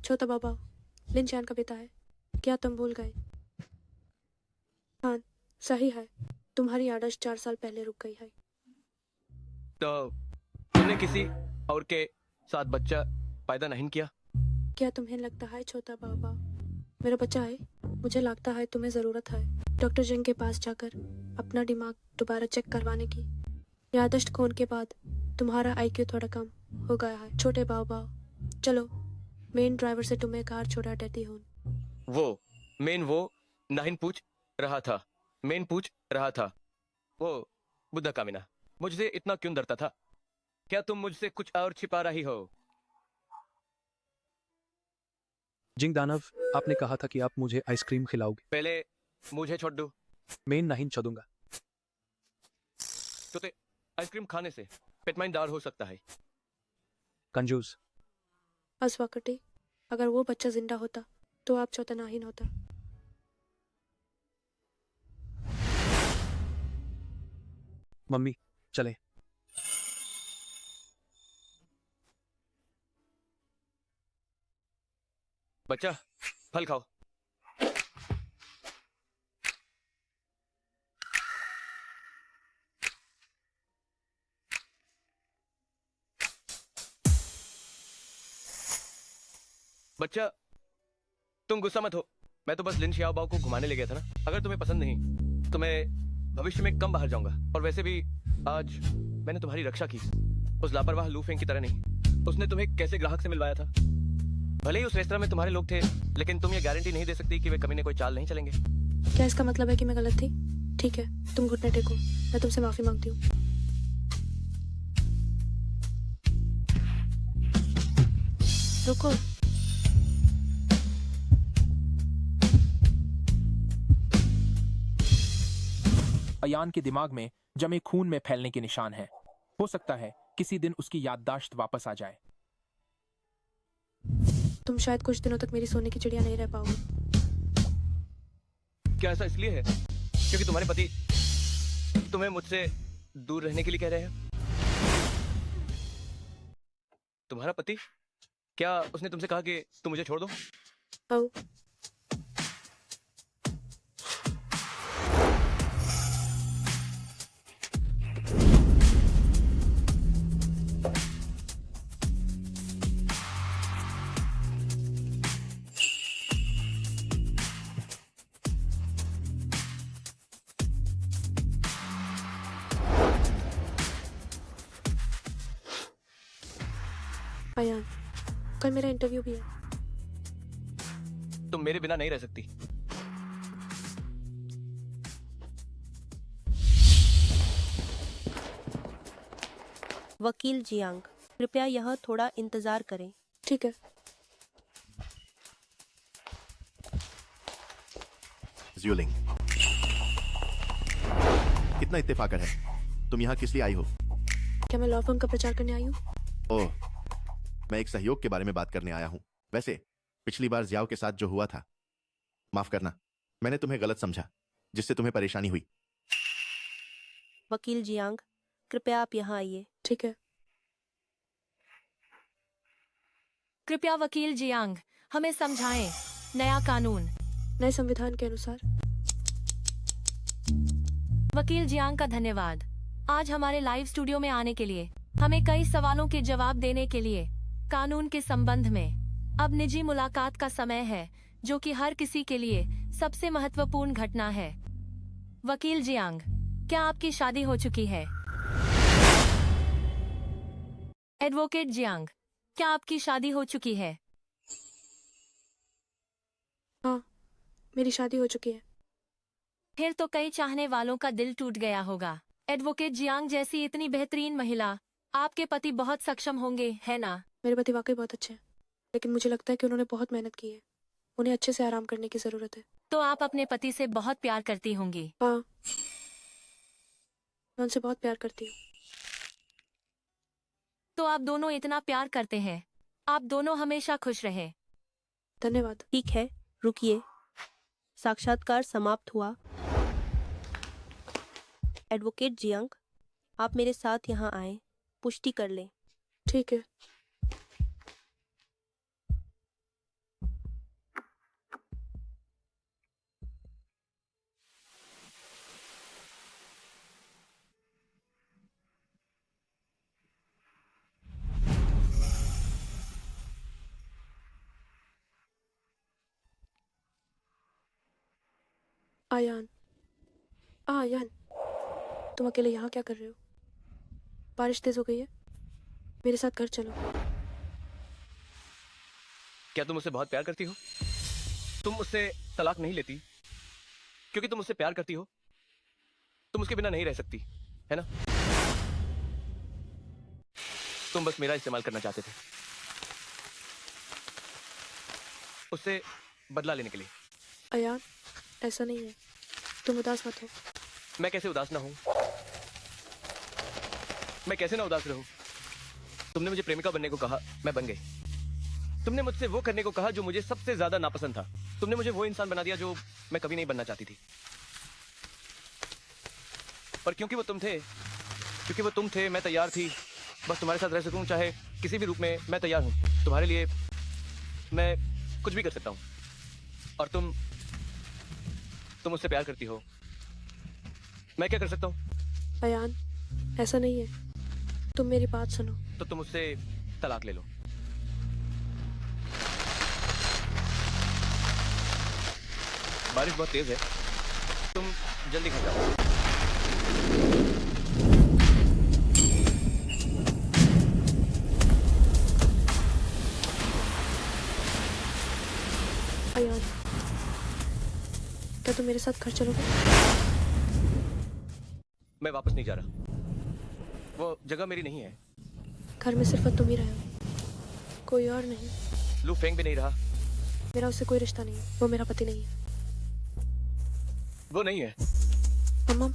C: छोटा बाबा लिन चैन का बेटा है, क्या तुम भूल गए? हाँ, सही है, तुम्हारी आदर्श 4 साल पहले रुक गई है।
D: तो तुमने किसी और के साथ बच्चा पैदा नहीं किया?
C: क्या तुम्हें लगता है छोटा बाबा मेरा बच्चा है? मुझे लगता है तुम्हें जरूरत है डॉक्टर जंग के पास जाकर अपना दिमाग दोबारा चेक करवाने की। याददाश्त खोने के बाद तुम्हारा IQ थोड़ा कम हो गया है छोटे बाबा। चलो, मेन ड्राइवर से तुम्हें कार छोड़ा देती हूँ।
D: वो नाहिन पूछ रहा था। मेन पूछ रहा था, वो बुद्धा कामिना मुझसे इतना क्यों डरता था? क्या तुम मुझसे कुछ और छिपा रही हो?
I: जिंग दानव, आपने कहा था कि आप मुझे आइसक्रीम खिलाओगे।
D: पहले मुझे छोड़ दो।
I: मैं नहीं छोड़ूंगा।
D: तो आइसक्रीम खाने से पेटमाइनदार हो सकता है।
I: कंजूस।
C: अस्वाकटी, अगर वो बच्चा जिंदा होता तो आप छोटा नाहिन होता।
I: मम्मी चले।
D: बच्चा, फल खाओ। बच्चा, तुम गुस्सा मत हो। मैं तो बस लिन शियाओबाओ को घुमाने ले गया था ना। अगर तुम्हें पसंद नहीं तो मैं भविष्य में कम बाहर जाऊंगा। और वैसे भी आज मैंने तुम्हारी रक्षा की, उस लापरवाह लू फेंग की तरह नहीं। उसने तुम्हें कैसे ग्राहक से मिलवाया था? भले ही उस रेस्तरां में तुम्हारे लोग थे, लेकिन तुम ये गारंटी नहीं दे सकती कि वे कमीने कोई चाल नहीं चलेंगे।
C: क्या इसका मतलब है कि मैं गलत थी? ठीक है, तुम घुटने टेको, मैं तुमसे माफी मांगती हूँ। रुको।
E: अयान के दिमाग में जमे खून में फैलने के निशान हैं। हो सकता है किसी दिन उसकी याददाश्त वापस आ जाए।
C: तुम शायद कुछ दिनों तक मेरी सोने की चिड़िया नहीं रह पाओगे।
D: क्या ऐसा इसलिए है क्योंकि तुम्हारे पति तुम्हें मुझसे दूर रहने के लिए कह रहे हैं? तुम्हारा पति? क्या उसने तुमसे कहा कि तुम मुझे छोड़ दो?
C: आओ। अयान, कल मेरा इंटरव्यू भी है।
D: तुम मेरे बिना नहीं रह सकती।
P: वकील जियांग, कृपया यहाँ थोड़ा इंतजार करें।
C: ठीक है।
K: ज्यूलिंग, कितना इत्तेफाकर है। तुम यहाँ किस लिए आई हो?
C: क्या मैं लॉ फर्म का प्रचार करने आई हूँ?
K: ओह, मैं एक सहयोग के बारे में बात करने आया हूँ। वैसे पिछली बार जियाओ के साथ जो हुआ था, माफ करना, मैंने तुम्हें गलत समझा, जिससे तुम्हें परेशानी हुई।
P: वकील जियांग, कृपया आप यहाँ आइए।
C: ठीक है।
Q: कृपया वकील जियांग हमें समझाएं नया कानून।
C: नए संविधान के अनुसार।
Q: वकील जियांग का धन्यवाद आज हमारे लाइव स्टूडियो में आने के लिए, हमें कई सवालों के जवाब देने के लिए। कानून के संबंध में अब निजी मुलाकात का समय है, जो कि हर किसी के लिए सबसे महत्वपूर्ण घटना है। वकील जियांग, क्या आपकी शादी हो चुकी है? एडवोकेट जियांग, क्या आपकी शादी हो चुकी है?
C: हाँ, मेरी शादी हो चुकी है।
Q: फिर तो कई चाहने वालों का दिल टूट गया होगा। एडवोकेट जियांग जैसी इतनी बेहतरीन महिला, आपके पति बहुत सक्षम होंगे, है ना?
C: मेरे पति वाकई बहुत अच्छे हैं, लेकिन मुझे लगता है कि उन्होंने बहुत मेहनत की है। उन्हें अच्छे से आराम करने की जरूरत है।
Q: तो आप अपने पति से बहुत प्यार करती होंगी।
C: हाँ, मैं उनसे बहुत प्यार करती हूँ।
Q: तो आप दोनों इतना प्यार करते हैं, आप दोनों हमेशा खुश रहे।
C: धन्यवाद।
P: ठीक है, रुकिए। साक्षात्कार समाप्त हुआ। एडवोकेट जियांग, आप मेरे साथ यहाँ आए, पुष्टि कर लें।
C: ठीक है। आयान, आयान, तुम अकेले यहाँ क्या कर रहे हो? बारिश तेज हो गई है, मेरे साथ घर चलो।
D: क्या तुम मुझसे बहुत प्यार करती हो? तुम मुझसे तलाक नहीं लेती क्योंकि तुम मुझसे प्यार करती हो। तुम उसके बिना नहीं रह सकती, है ना? तुम बस मेरा इस्तेमाल करना चाहते थे, उससे बदला लेने के लिए।
C: अयान, ऐसा नहीं है, तुम उदास मत हो।
D: मैं कैसे उदास ना हूं? मैं कैसे ना उदास रहूं? तुमने मुझे प्रेमिका बनने को कहा, मैं बन गई। तुमने मुझसे वो करने को कहा जो मुझे सबसे ज्यादा नापसंद था। तुमने मुझे वो इंसान बना दिया जो मैं कभी नहीं बनना चाहती थी। पर क्योंकि वो तुम थे, मैं तैयार थी। बस तुम्हारे साथ रह सकूं, चाहे किसी भी रूप में, मैं तैयार हूं। तुम्हारे लिए मैं कुछ भी कर सकता हूं। और तुम मुझसे प्यार करती हो, मैं क्या कर सकता हूं?
C: अयान, ऐसा नहीं है, तुम मेरी बात सुनो।
D: तो तुम मुझसे तलाक ले लो। बारिश बहुत तेज है, तुम जल्दी घर जाओ।
C: अयान, क्या तुम मेरे साथ घर चलोगे?
D: मैं वापस नहीं जा रहा, वो जगह मेरी नहीं है।
C: घर में सिर्फ तुम ही रहे हो, कोई और नहीं।
D: लू फेंग भी नहीं रहा।
C: मेरा उससे कोई रिश्ता नहीं है, वो मेरा पति नहीं है।
D: वो नहीं है।
C: मम्मा,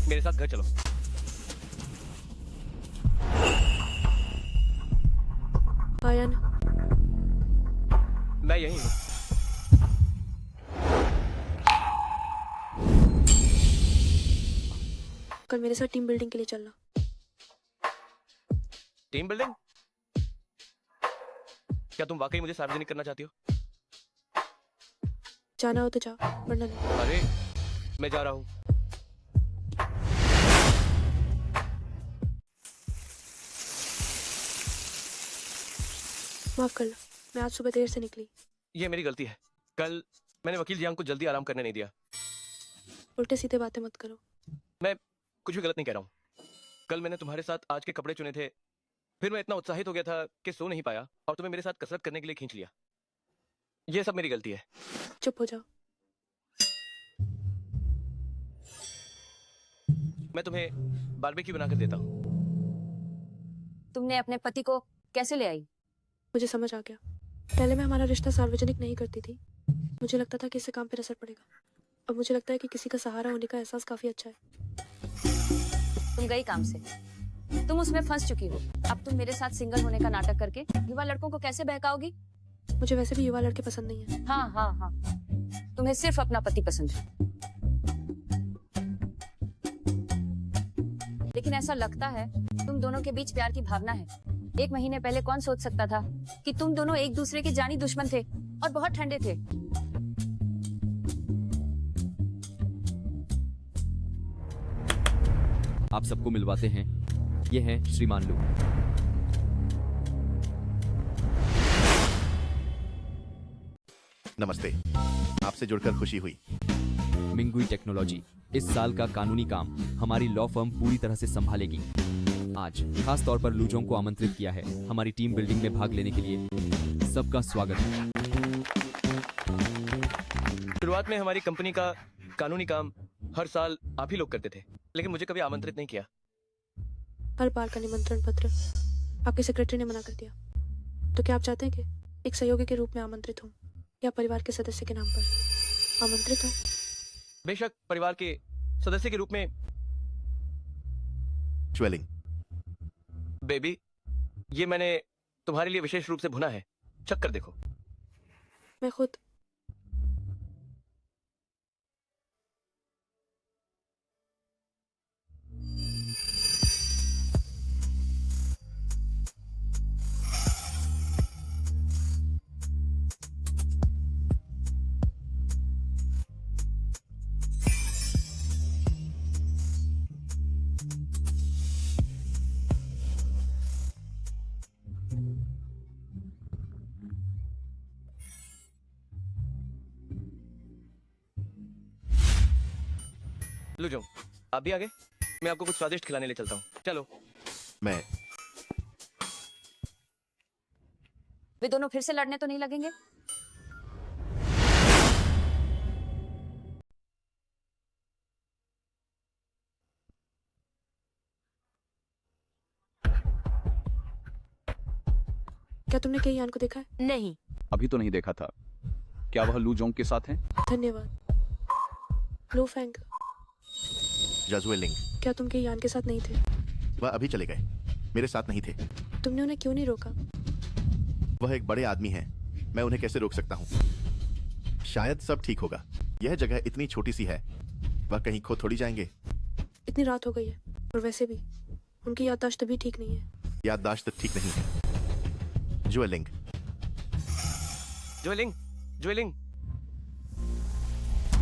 D: मेरे साथ घर चलो।
C: आयान,
D: मैं यही हूँ।
C: कल मेरे साथ टीम बिल्डिंग के लिए चलना।
D: Team building? क्या तुम वाकई मुझे सार्वजनिक करना चाहती हो?
C: जाना हो तो जाओ, वरना नहीं।
D: अरे, मैं जा रहा हूँ।
C: माफ कर लो, मैं आज सुबह देर से निकली।
D: ये मेरी गलती है। कल मैंने वकील जियांग को जल्दी आराम करने नहीं दिया।
C: उल्टे सीधे बातें मत करो।
D: मैं कुछ भी गलत नहीं कह रहा हूँ। कल मैंने तुम्हारे साथ आज के कपड़े चुने थे, फिर मैं इतना उत्साहित हो गया था कि सो नहीं पाया और तुम्हें मेरे साथ कसरत करने के लिए खींच लिया। ये सब मेरी गलती है।
C: चुप हो जाओ।
D: मैं तुम्हें बारबेक्यू बनाकर देता हूँ।
H: तुमने अपने पति को कैसे ले आई?
C: मुझे समझ आ गया। पहले मैं हमारा रिश्ता सार्वजनिक नहीं करती थी। मुझे लगता था कि इससे काम पर असर पड़ेगा। अब मुझे लगता है कि किसी का सहारा होने का एहसास काफी अच्छा है।
H: तुम गई काम से, तुम उसमें फंस चुकी हो। अब तुम मेरे साथ सिंगल होने का नाटक करके युवा लड़कों को कैसे बहकाओगी?
C: मुझे वैसे भी युवा लड़के पसंद नहीं है।
H: हाँ हाँ हाँ, तुम्हें सिर्फ अपना पति पसंद है। लेकिन ऐसा लगता है तुम दोनों के बीच प्यार की भावना है। 1 महीने पहले कौन सोच सकता था कि तुम दोनों एक दूसरे के जानी दुश्मन थे और बहुत ठंडे थे।
R: आप सबको मिलवाते हैं, ये हैं श्रीमान लू।
K: नमस्ते, आपसे जुड़कर खुशी हुई।
R: मिंगुई टेक्नोलॉजी इस साल का कानूनी काम हमारी लॉ फर्म पूरी तरह से संभालेगी। आज खास तौर पर लूजों को आमंत्रित किया है हमारी टीम बिल्डिंग में भाग लेने के लिए। सबका स्वागत है।
D: शुरुआत में हमारी कंपनी का कानूनी काम हर साल आप ही लोग करते थे, लेकिन मुझे कभी आमंत्रित नहीं किया।
C: हर बार का निमंत्रण पत्र आपके सेक्रेटरी ने मना कर दिया। तो क्या आप चाहते हैं कि एक सहयोगी के रूप में आमंत्रित हूँ या परिवार के सदस्य के नाम पर आमंत्रित हूँ?
D: बेशक परिवार के सदस्य के रूप में।
K: ज्वेलिंग
D: बेबी, ये मैंने तुम्हारे लिए विशेष रूप से भुना है, चख कर देखो।
C: मैं खुद
D: लुजो, आप भी आ गए? मैं आपको कुछ स्वादिष्ट खिलाने ले चलता हूँ, चलो।
K: मैं
H: वे दोनों फिर से लड़ने तो नहीं लगेंगे?
C: क्या तुमने कई यान को देखा है?
Q: नहीं।
S: अभी तो नहीं देखा था। क्या वह लू जोंग के साथ हैं?
C: धन्यवाद। लो फैंग,
K: जजुएलिंग,
C: क्या तुम कई यान के साथ नहीं थे?
K: वह अभी चले गए, मेरे साथ नहीं थे।
C: तुमने उन्हें क्यों नहीं रोका?
K: वह एक बड़े आदमी हैं, मैं उन्हें कैसे रोक सकता हूँ? शायद सब ठीक होगा। यह जगह इतनी छोटी सी है, वह कहीं खो थोड़ी जाएंगे।
C: इतनी रात हो गई है और वैसे भी उनकी याददाश्त अभी ठीक नहीं है।
K: याददाश्त ठीक नहीं है। ज्वेलिंग,
D: ज्वेलिंग, ज्वेलिंग,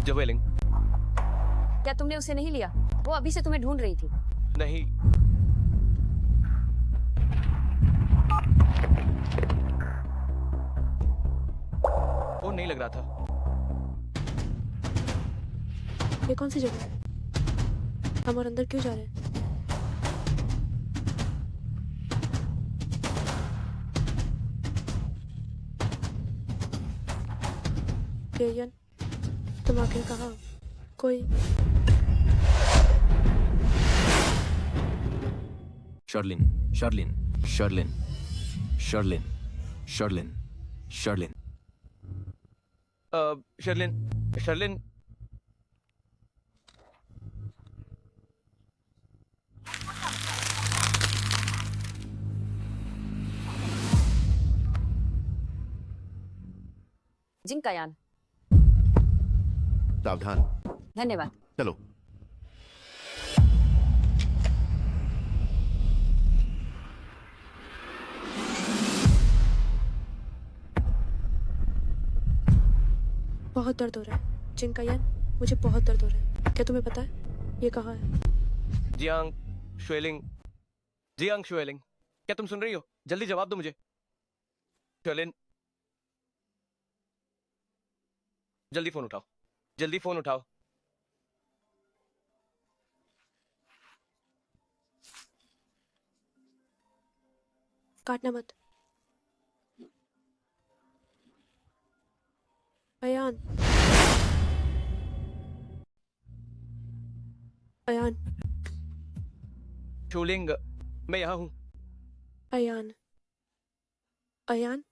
D: ज्वेलिंग।
H: क्या तुमने उसे नहीं लिया? वो अभी से तुम्हें ढूंढ रही थी।
D: नहीं। वो नहीं लग रहा था।
C: ये कौन सी जगह है? हम और अंदर क्यों जा रहे हैं? केयन, तुम आखिर कहाँ? कोई
R: शर्लिन, शर्लिन, शर्लिन, शर्लिन, शर्लिन, शर्लिन।
D: शर्लिन, शर्लिन।
H: जिंकायान,
K: सावधान।
H: धन्यवाद।
K: चलो।
C: बहुत दर्द हो रहा है जिंकायान, मुझे बहुत दर्द हो रहा है। क्या तुम्हें पता है ये कहाँ है?
D: जियांग शुएलिंग, जियांग शुएलिंग, क्या तुम सुन रही हो? जल्दी जवाब दो मुझे। शुएलिन, जल्दी फोन उठाओ, जल्दी फोन उठाओ।
C: काटना मत। अयान, अयान,
D: शूलिंग, मैं यहाँ हूँ।
C: अयान, अयान,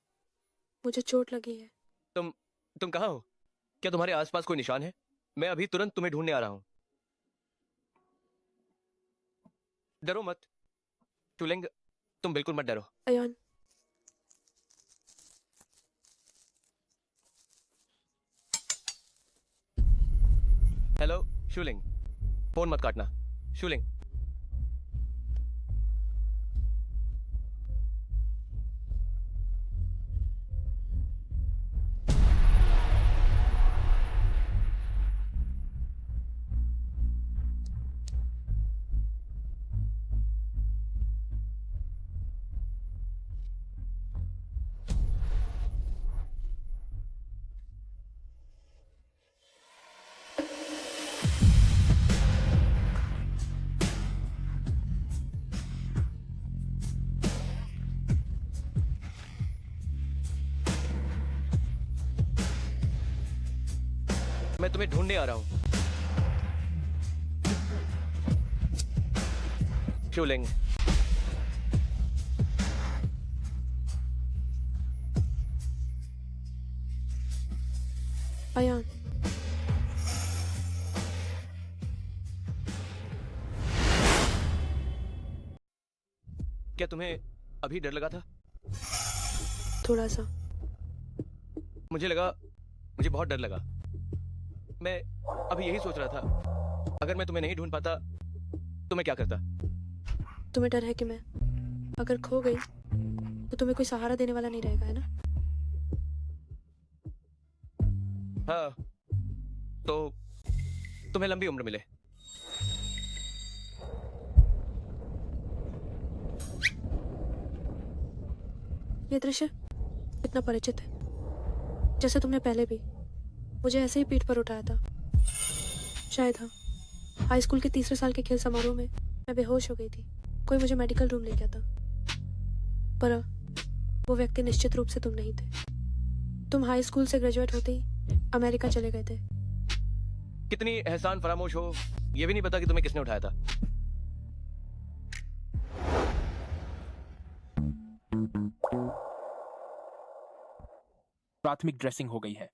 C: मुझे चोट लगी है।
D: तुम कहाँ हो? क्या तुम्हारे आसपास कोई निशान है? मैं अभी तुरंत तुम्हें ढूंढने आ रहा हूँ। डरो मत शूलिंग, तुम बिल्कुल मत डरो।
C: अयान,
D: हेलो शूलिंग, फोन मत काटना। शूलिंग, मैं तुम्हें ढूंढने आ रहा हूँ। शूलिंग,
C: अयान,
D: क्या तुम्हें अभी डर लगा था?
C: थोड़ा सा।
D: मुझे मुझे बहुत डर लगा। मैं अभी यही सोच रहा था, अगर मैं तुम्हें नहीं ढूंढ पाता तो मैं क्या करता।
C: तुम्हें डर है कि मैं अगर खो गई तो तुम्हें कोई सहारा देने वाला नहीं रहेगा, है ना?
D: हाँ, तो तुम्हें लंबी उम्र मिले।
C: ये दृश्य इतना परिचित है, जैसे तुमने पहले भी मुझे ऐसे ही पीठ पर उठाया था। शायद हाँ, हाई स्कूल के तीसरे साल के खेल समारोह में मैं बेहोश हो गई थी। कोई मुझे मेडिकल रूम ले गया था, पर वो व्यक्ति निश्चित रूप से तुम नहीं थे। तुम हाई स्कूल से ग्रेजुएट होते ही अमेरिका चले गए थे।
D: कितनी एहसान फरामोश हो, ये भी नहीं पता कि तुम्हें किसने उठाया था।
E: प्राथमिक ड्रेसिंग हो गई है।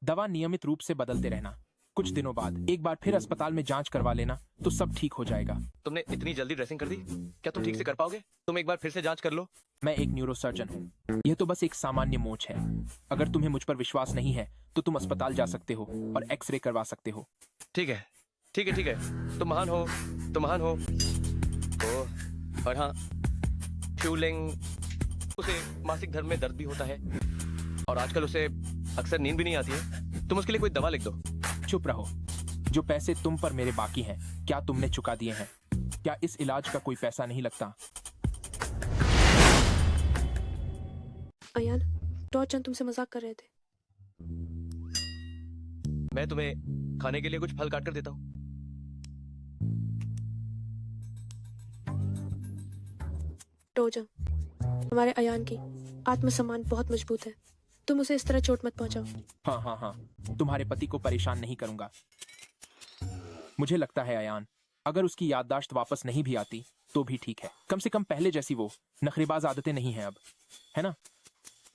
E: दवा नियमित रूप से बदलते रहना। कुछ दिनों बाद एक बार फिर अस्पताल में जांच करवा लेना तो सब ठीक हो जाएगा।
D: तुमने इतनी जल्दी ड्रेसिंग कर दी, क्या तुम ठीक से कर पाओगे? तुम एक बार फिर से जांच कर लो।
E: मैं एक न्यूरोसर्जन हूँ, यह तो बस एक सामान्य मोच है। अगर तुम्हें मुझ पर विश्वास नहीं है तो तुम अस्पताल जा सकते हो और एक्सरे करवा सकते हो।
D: ठीक है, ठीक है, ठीक है। तुम महान हो, तुम महान हो। ओह, और हाँ, शूलिंग, उसे मासिक धर्म में दर्द भी होता है और आजकल उसे अक्सर नींद भी नहीं आती है। तुम उसके लिए कोई दवा लिख दो।
E: चुप रहो। जो पैसे तुम पर मेरे बाकी हैं, क्या तुमने चुका दिए हैं? क्या इस इलाज का कोई पैसा नहीं लगता?
C: अयान, टॉर्चन तुमसे मजाक कर रहे थे।
D: मैं तुम्हें खाने के लिए कुछ फल काट कर देता हूँ।
C: टोजन, हमारे अयान की आत्मसम्मान बहुत मजबूत है। तुम उसे इस तरह चोट मत पहुंचाओ।
E: हाँ हाँ हाँ, तुम्हारे पति को परेशान नहीं करूंगा। मुझे लगता है अयान, अगर उसकी याददाश्त वापस नहीं भी आती तो भी ठीक है। कम से कम पहले जैसी वो नखरेबाज आदतें नहीं हैं अब, है ना?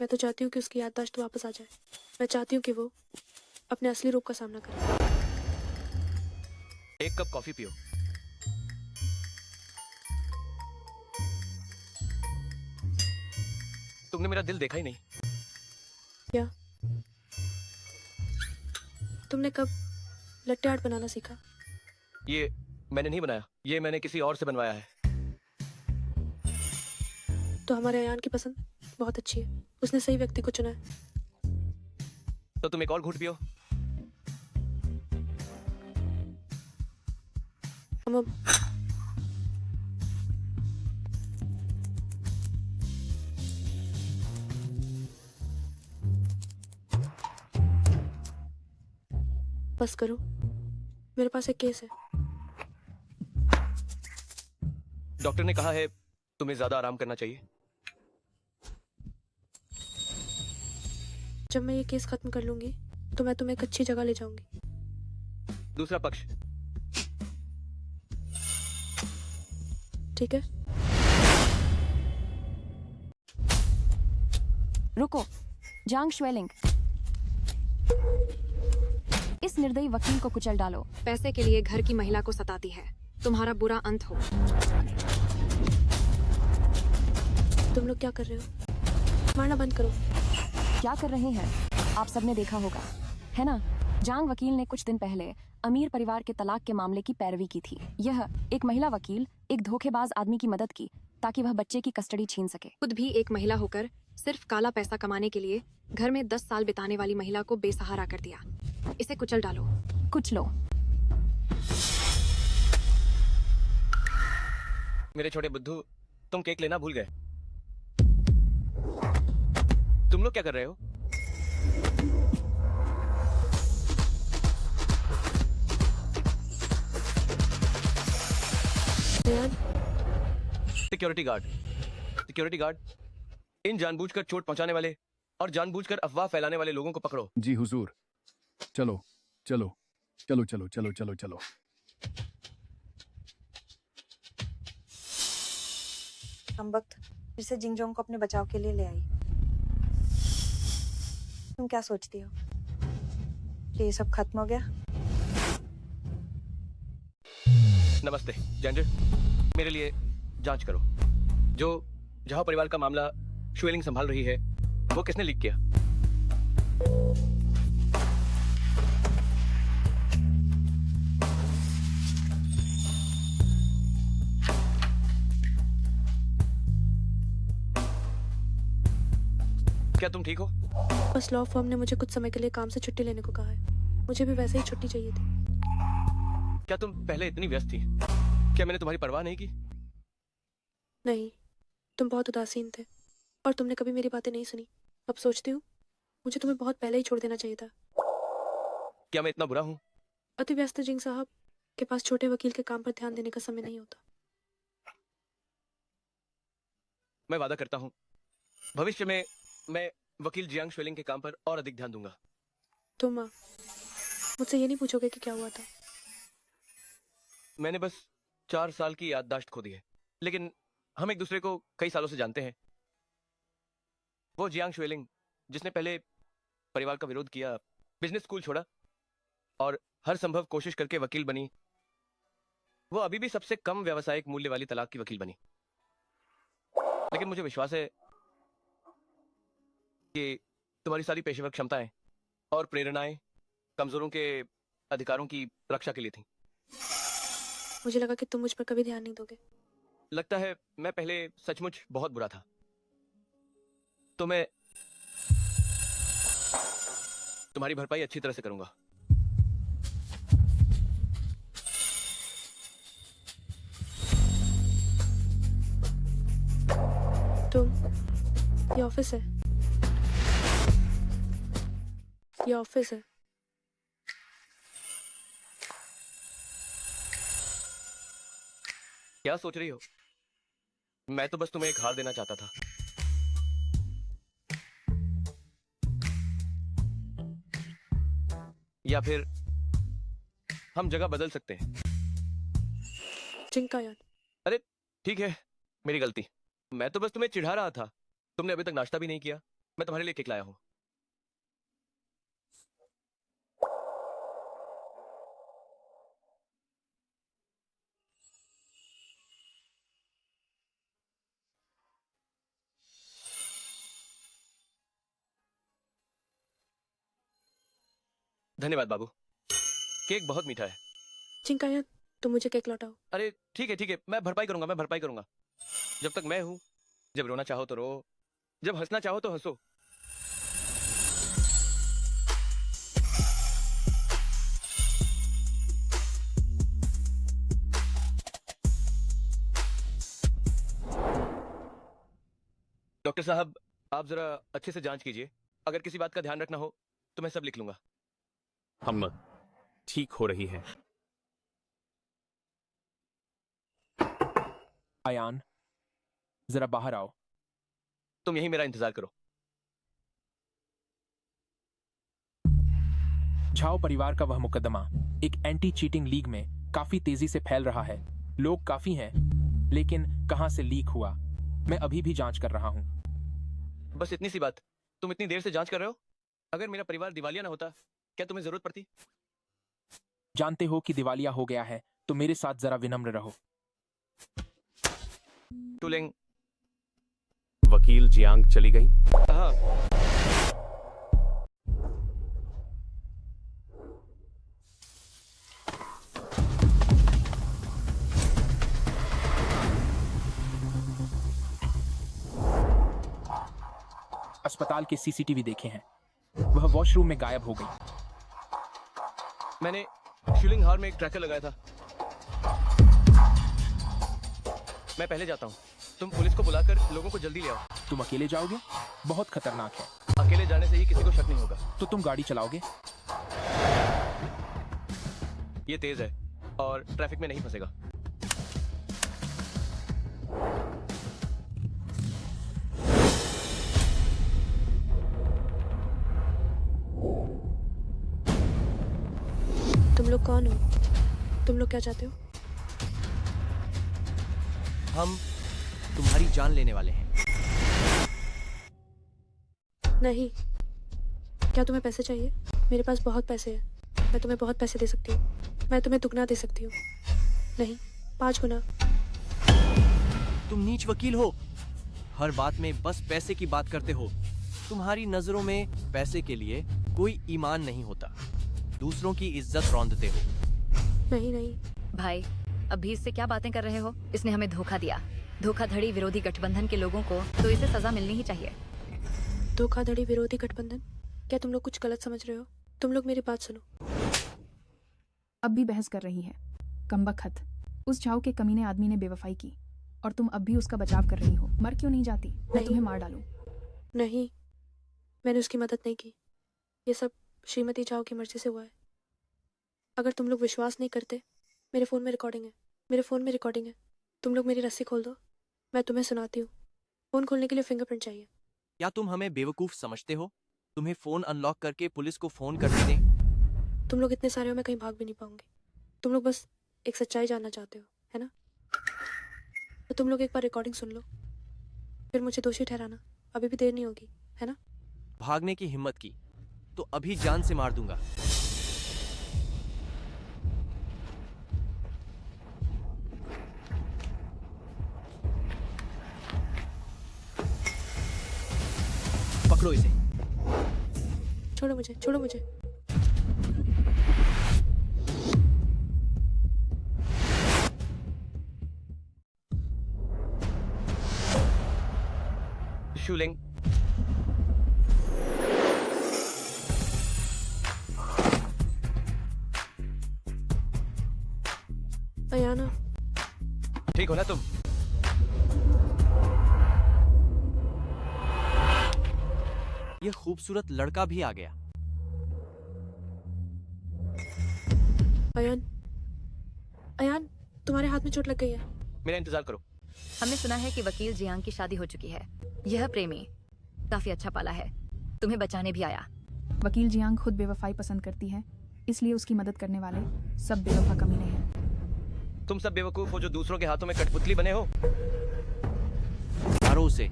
C: मैं तो चाहती हूँ कि उसकी याददाश्त वापस आ जाए। मैं चाहती हूँ कि वो अपने असली रूप का सामना करे।
D: एक कप कॉफी पियो। तुमने मेरा दिल देखा ही नहीं।
C: क्या तुमने कब लट्टे आर्ट बनाना सीखा?
D: ये मैंने नहीं बनाया, ये मैंने किसी और से बनवाया है।
C: तो हमारे अयान की पसंद बहुत अच्छी है। उसने सही व्यक्ति को चुना है।
D: तो तुम एक और घूंट पियो।
C: हम अब बस करो, मेरे पास एक केस है।
D: डॉक्टर ने कहा है तुम्हें ज्यादा आराम करना चाहिए।
C: जब मैं ये केस खत्म कर लूंगी तो मैं तुम्हें एक अच्छी जगह ले जाऊंगी।
D: दूसरा पक्ष।
C: ठीक है?
L: रुको, जांग श्वेलिंग, इस निर्दयी वकील को कुचल डालो।
T: पैसे के लिए घर की महिला को सताती है, तुम्हारा बुरा अंत हो।
C: तुम लोग क्या कर रहे हो? मारना बंद करो।
L: क्या कर रहे हैं? आप सबने देखा होगा, है ना? जांग वकील ने कुछ दिन पहले अमीर परिवार के तलाक के मामले की पैरवी की थी। यह एक महिला वकील एक धोखेबाज आदमी की मदद की ताकि वह बच्चे की कस्टडी छीन सके।
T: खुद भी एक महिला होकर सिर्फ काला पैसा कमाने के लिए घर में 10 साल बिताने वाली महिला को बेसहारा कर दिया। इसे कुचल डालो।
L: कुचलो।
D: मेरे छोटे बुद्धू, तुम केक लेना भूल गए। तुम लोग क्या कर रहे हो? सिक्योरिटी गार्ड, सिक्योरिटी गार्ड, इन जानबूझकर चोट पहुंचाने वाले और जानबूझकर अफवाह फैलाने वाले लोगों को पकड़ो।
O: जी हुजूर। चलो चलो चलो चलो चलो चलो चलो।
M: हम वक्त फिर से जिंगजोंग को अपने बचाव के लिए ले आई। तुम क्या सोचती हो कि ये सब खत्म हो गया?
D: नमस्ते जेंडर, मेरे लिए जांच करो। जो जहां परिवार का मामला श्वेलिंग संभाल रही है, वो किसने लीक किया? क्या तुम ठीक हो?
C: बस लॉ फर्म ने मुझे कुछ समय के लिए काम से छुट्टी लेने को कहा है। मुझे भी वैसे ही छुट्टी चाहिए थी।
D: क्या तुम पहले इतनी व्यस्त थी? क्या मैंने तुम्हारी परवाह नहीं की?
C: नहीं, तुम बहुत उदासीन थे और तुमने कभी मेरी बातें नहीं सुनी। अब सोचती हूँ मुझे तुम्हें बहुत पहले ही छोड़ देना चाहिए था।
D: क्या मैं इतना बुरा हूँ?
C: अति व्यस्त जिंग साहब के पास छोटे वकील के काम पर ध्यान देने का समय नहीं होता।
D: मैं वादा करता हूँ, भविष्य में मैं वकील जियांग श्वेलिंग के काम पर और अधिक ध्यान दूंगा।
C: तुम मुझसे ये नहीं पूछोगे कि क्या हुआ था?
D: मैंने बस 4 साल की याददाश्त खो दी है, लेकिन हम एक दूसरे को कई सालों से जानते हैं। वो जियांग श्वेलिंग जिसने पहले परिवार का विरोध किया, बिजनेस स्कूल छोड़ा और हर संभव कोशिश करके वकील बनी, वो अभी भी सबसे कम व्यावसायिक मूल्य वाली तलाक की वकील बनी। लेकिन मुझे विश्वास है कि तुम्हारी सारी पेशेवर क्षमताएं और प्रेरणाएं कमजोरों के अधिकारों की रक्षा के लिए थी।
C: मुझे लगा कि तुम मुझ पर कभी ध्यान नहीं दोगे।
D: लगता है मैं पहले सचमुच बहुत बुरा था। तो मैं तुम्हारी भरपाई अच्छी तरह से करूंगा।
C: ये ऑफिस है। ये ऑफिस है।
D: क्या सोच रही हो? मैं तो बस तुम्हें एक हार देना चाहता था। या फिर हम जगह बदल सकते हैं।
C: जिंका यान।
D: अरे ठीक है, मेरी गलती। मैं तो बस तुम्हें चिढ़ा रहा था। तुमने अभी तक नाश्ता भी नहीं किया। मैं तुम्हारे लिए केक लाया हूं। धन्यवाद बाबू, केक बहुत मीठा है।
C: जिंका यान, तुम मुझे केक लौटाओ।
D: अरे ठीक है, मैं भरपाई करूंगा, मैं भरपाई करूंगा। जब तक मैं हूं, जब रोना चाहो तो रो, जब हंसना चाहो तो हंसो। डॉक्टर साहब, आप जरा अच्छे से जांच कीजिए। अगर किसी बात का ध्यान रखना हो तो मैं सब लिख लूंगा।
B: हिम्मत ठीक हो रही है।
E: अयान, जरा बाहर आओ।
D: तुम यहीं मेरा इंतजार करो।
E: झाओ परिवार का वह मुकदमा एक एंटी चीटिंग लीग में काफी तेजी से फैल रहा है। लोग काफी हैं, लेकिन कहां से लीक हुआ, मैं अभी भी जांच कर रहा हूं।
D: बस इतनी सी बात, तुम इतनी देर से जांच कर रहे हो? अगर मेरा परिवार दिवालिया ना होता, क्या तुम्हें जरूरत पड़ती?
E: जानते हो कि दिवालिया हो गया है, तो मेरे साथ जरा विनम्र रहो।
D: टुलिंग।
B: वकील जियांग चली गई?
D: हाँ।
E: अस्पताल के सीसीटीवी देखे हैं, वह वॉशरूम में गायब हो गई।
D: मैंने शिलिंग हार में एक ट्रैकर लगाया था। मैं पहले जाता हूँ, तुम पुलिस को बुलाकर लोगों को जल्दी ले आओ।
E: तुम अकेले जाओगे? बहुत खतरनाक है।
D: अकेले जाने से ही किसी को शक नहीं होगा।
E: तो तुम गाड़ी चलाओगे?
D: ये तेज है और ट्रैफिक में नहीं फंसेगा।
C: तुम लोग कौन हो? तुम लोग क्या चाहते हो?
D: हम तुम्हारी जान लेने वाले हैं।
C: नहीं। क्या तुम्हें पैसे चाहिए? मेरे पास बहुत पैसे हैं। मैं तुम्हें बहुत पैसे दे सकती हूँ। मैं तुम्हें दुगना दे सकती हूँ। नहीं, 5 गुना।
D: तुम नीच वकील हो, हर बात में बस पैसे की बात करते हो। तुम्हारी नजरों में पैसे के लिए कोई ईमान नहीं होता, दूसरों की इज्जत रौंदते हो।
C: नहीं नहीं
H: भाई, अभी इससे क्या बातें कर रहे हो? इसने हमें धोखा दिया। धोखाधड़ी विरोधी गठबंधन के लोगों को तो इसे सजा मिलनी ही चाहिए।
C: धोखाधड़ी विरोधी गठबंधन? क्या तुम लोग कुछ गलत समझ रहे हो? तुम लोग मेरी बात सुनो।
U: अब भी बहस कर रही है। कमबख्त, उस झाऊ के कमीने आदमी ने बेवफाई की और तुम अब भी उसका बचाव कर रही हो। मर क्यों नहीं जाती? मैं तुम्हें मार डालूं।
C: नहीं, मैंने उसकी मदद नहीं की। ये सब श्रीमती झाऊ की मर्जी से हुआ है। अगर तुम लोग विश्वास नहीं करते, मेरे फ़ोन में रिकॉर्डिंग है। मेरे फ़ोन में रिकॉर्डिंग है। तुम लोग मेरी रस्सी खोल दो, मैं तुम्हें सुनाती हूँ। फ़ोन खोलने के लिए फिंगरप्रिंट चाहिए।
D: क्या तुम हमें बेवकूफ समझते हो? तुम्हें फोन अनलॉक करके पुलिस को फोन कर दें।
C: तुम लोग इतने सारे हो, मैं कहीं भाग भी नहीं पाऊंगी। तुम लोग बस एक सच्चाई जानना चाहते हो, है ना? तो तुम लोग एक बार रिकॉर्डिंग सुन लो, फिर मुझे दोषी ठहराना। अभी भी देर नहीं होगी, है ना?
D: भागने की हिम्मत की तो अभी जान से मार दूंगा। पकड़ो इसे।
C: छोड़ो मुझे, छोड़ो मुझे।
D: शूलिंग,
C: अयाना,
D: ठीक हो ना तुम? ये खूबसूरत लड़का भी आ गया।
C: अयान, अयान, तुम्हारे हाथ में चोट लग गई है।
D: मेरा इंतजार करो।
H: हमने सुना है कि वकील जियांग की शादी हो चुकी है। यह प्रेमी काफी अच्छा पाला है, तुम्हें बचाने भी आया।
U: वकील जियांग खुद बेवफाई पसंद करती है, इसलिए उसकी मदद करने वाले सब बेवफा कमीने हैं।
D: तुम सब बेवकूफ हो जो दूसरों के हाथों में कठपुतली बने हो। मारो उसे।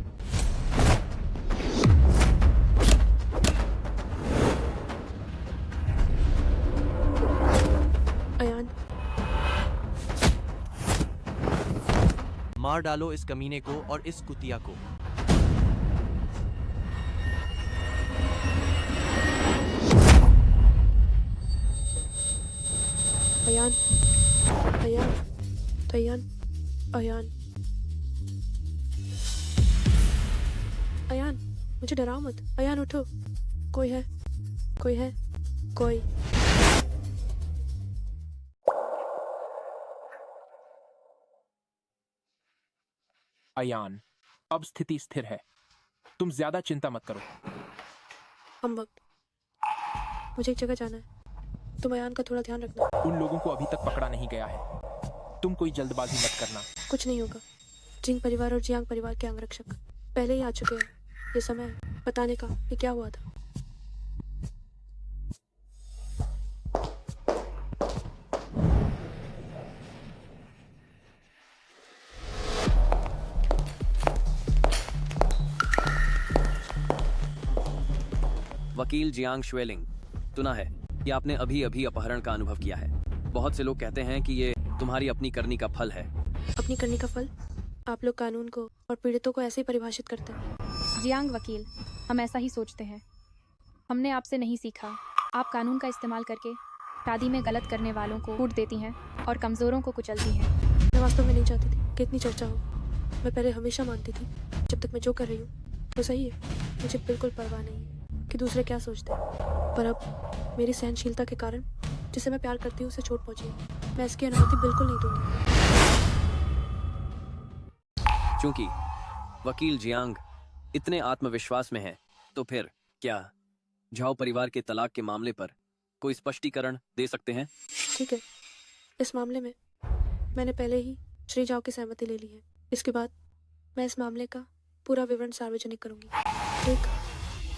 C: अयान,
D: मार डालो इस कमीने को और इस कुतिया को।
C: अयान, अयान, अयान, अयान, अयान, मुझे डराओ मत। अयान उठो, कोई है, कोई है, कोई।
E: अयान, अब स्थिति स्थिर है, तुम ज्यादा चिंता मत करो।
C: हम वक्त, मुझे एक जगह जाना है। तुम अयान का थोड़ा ध्यान रखना।
E: उन लोगों को अभी तक पकड़ा नहीं गया है, तुम कोई जल्दबाजी मत करना।
C: कुछ नहीं होगा। जिंग परिवार और जियांग परिवार के अंगरक्षक पहले ही आ चुके हैं। ये समय है बताने का कि क्या हुआ था।
A: वकील जियांग श्वेलिंग, सुना है कि आपने अभी अभी अपहरण का अनुभव किया है। बहुत से लोग कहते हैं कि ये तुम्हारी अपनी करनी का फल है।
C: अपनी करनी का फल? आप लोग कानून को और पीड़ितों को ऐसे ही परिभाषित करते हैं।
T: जियांग वकील, हम ऐसा ही सोचते हैं। हमने आपसे नहीं सीखा। आप कानून का इस्तेमाल करके शादी में गलत करने वालों को छूट देती हैं और कमज़ोरों को कुचलती हैं।
C: मैं वास्तव में नहीं चाहती थी कि इतनी चर्चा हो। मैं पहले हमेशा मानती थी जब तक मैं जो कर रही हूँ वो सही है। मुझे बिल्कुल परवाह नहीं है कि दूसरे क्या सोचते हैं। पर अब मेरी सहनशीलता के कारण जिसे मैं प्यार करती हूँ उसे चोट पहुँची है। मैं इसकी अनुमति बिल्कुल नहीं दूंगी।
A: चूंकि वकील जियांग इतने आत्मविश्वास में हैं, तो फिर क्या झाओ परिवार के तलाक के मामले पर कोई स्पष्टीकरण दे सकते हैं?
C: ठीक है, इस मामले में मैंने पहले ही श्री जाओ की सहमति ले ली है। इसके बाद मैं इस मामले का पूरा विवरण सार्वजनिक करूंगी। एक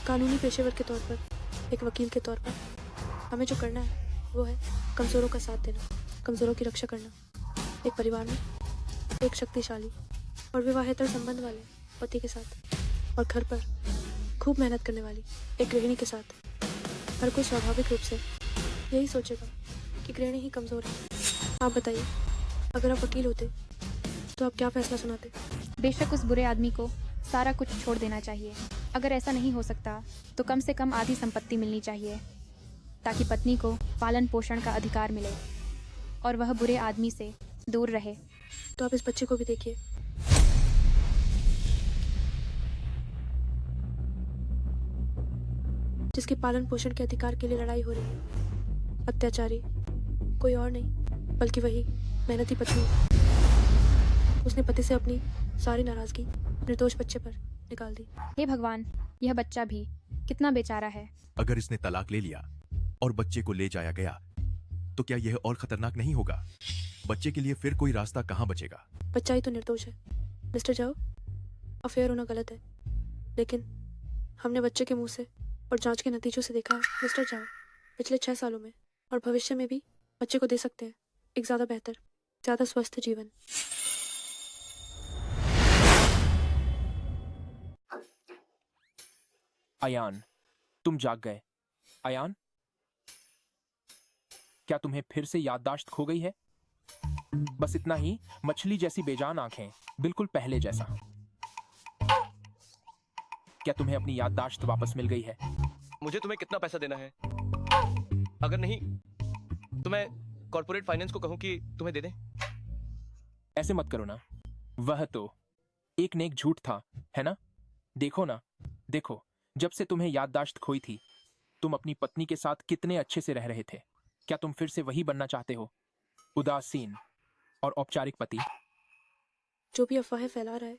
C: कानूनी पेशेवर के तौर पर, एक वकील के तौर पर हमें जो करना है वो है कमज़ोरों का साथ देना, कमज़ोरों की रक्षा करना। एक परिवार में एक शक्तिशाली और विवाहेतर संबंध वाले पति के साथ और घर पर खूब मेहनत करने वाली एक गृहिणी के साथ हर कोई स्वाभाविक रूप से यही सोचेगा कि गृहिणी ही कमज़ोर है। आप बताइए, अगर आप वकील होते तो आप क्या फैसला सुनाते?
T: बेशक उस बुरे आदमी को सारा कुछ छोड़ देना चाहिए। अगर ऐसा नहीं हो सकता तो कम से कम आधी संपत्ति मिलनी चाहिए, ताकि पत्नी को पालन पोषण का अधिकार मिले और वह बुरे आदमी से दूर रहे।
C: तो आप इस बच्चे को भी देखिए। जिसके पालन पोषण के अधिकार के लिए लड़ाई हो रही है। अत्याचारी कोई और नहीं बल्कि वही मेहनती पत्नी। उसने पति से अपनी सारी नाराजगी निर्दोष बच्चे पर निकाल दी।
T: हे भगवान, यह बच्चा भी कितना बेचारा है।
V: अगर इसने तलाक ले लिया और बच्चे को ले जाया गया तो क्या यह और खतरनाक नहीं होगा? बच्चे के लिए फिर कोई रास्ता कहाँ बचेगा?
C: बच्चा ही तो निर्दोष है। मिस्टर जाओ, अफेयर होना गलत है, लेकिन हमने बच्चे के मुंह से और जांच के नतीजों से देखा है मिस्टर जाओ पिछले 6 सालों में और भविष्य में भी बच्चे को दे सकते हैं एक ज़्यादा बेहतर, ज़्यादा स्वस्थ जीवन।
E: अयान, तुम जाग गए। अयान, क्या तुम्हें फिर से याददाश्त खो गई है? बस इतना ही, मछली जैसी बेजान आंखें, बिल्कुल पहले जैसा। क्या तुम्हें अपनी याददाश्त वापस मिल गई है?
D: मुझे तुम्हें कितना पैसा देना है? अगर नहीं तो मैं कॉर्पोरेट फाइनेंस को कहूं कि तुम्हें दे दें।
E: ऐसे मत करो ना, वह तो एक नेक झूठ था, है ना? देखो ना, देखो, जब से तुम्हें याददाश्त खोई थी तुम अपनी पत्नी के साथ कितने अच्छे से रह रहे थे। क्या तुम फिर से वही बनना चाहते हो, उदासीन और औपचारिक पति?
C: जो भी अफवाहें फैला रहा है,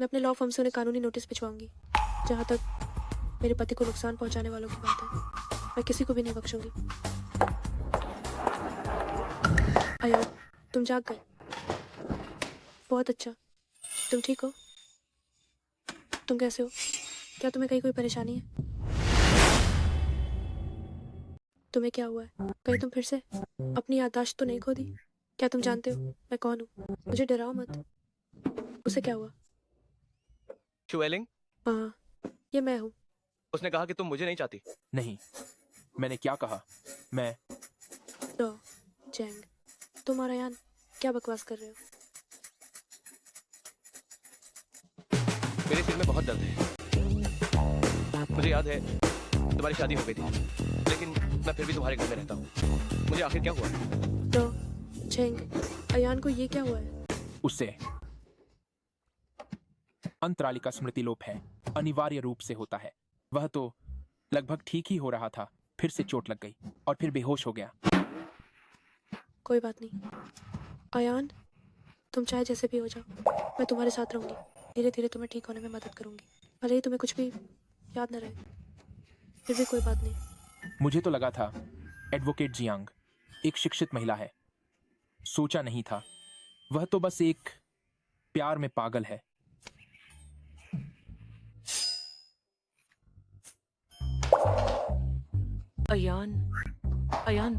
C: मैं अपने लॉ फर्म से उन्हें कानूनी नोटिस भिजवाऊंगी। जहां तक मेरे पति को नुकसान पहुंचाने वालों की बात है, मैं किसी को भी नहीं बख्शूंगी। अयान, तुम जाग गए। बहुत अच्छा। तुम ठीक हो? तुम कैसे हो? क्या तुम्हें कहीं कोई परेशानी है? तुम्हें क्या हुआ है? कहीं तुम फिर से अपनी याददाश्त तो नहीं खो दी? क्या तुम जानते हो मैं कौन हूँ? मुझे डराओ मत। उसे क्या हुआ?
D: शुएलिंग?
C: हाँ, ये मैं हूँ।
D: उसने कहा कि तुम मुझे नहीं चाहती।
E: नहीं, मैंने क्या कहा? मैं
C: लो, जैंग, तुम और अयान क्या बकवास कर रहे हो?
D: मेरे सिर में बहुत दर्द है। मुझे याद है तुम्हारी शादी हो गई थी, लेकिन मैं फिर भी तुम्हारे घर में रहता हूँ। मुझे आखिर क्या हुआ?
C: लो, जैंग, अयान को ये क्या हुआ है?
E: उससे अंतरालिका स्मृति लोप है, अनिवार्य रूप से होता है। वह तो लगभग ठीक ही हो रहा था, फिर से चोट लग गई और फिर बेहोश हो गया।
C: कोई बात नहीं अयान, तुम चाहे जैसे भी हो जाओ, मैं तुम्हारे साथ रहूंगी। धीरे धीरे तुम्हें ठीक होने में मदद करूंगी। भले ही तुम्हें कुछ भी याद न रहे, फिर भी कोई बात नहीं।
E: मुझे तो लगा था एडवोकेट जियांग एक शिक्षित महिला है। सोचा नहीं था वह तो बस एक प्यार में पागल है।
F: अयान, अयान,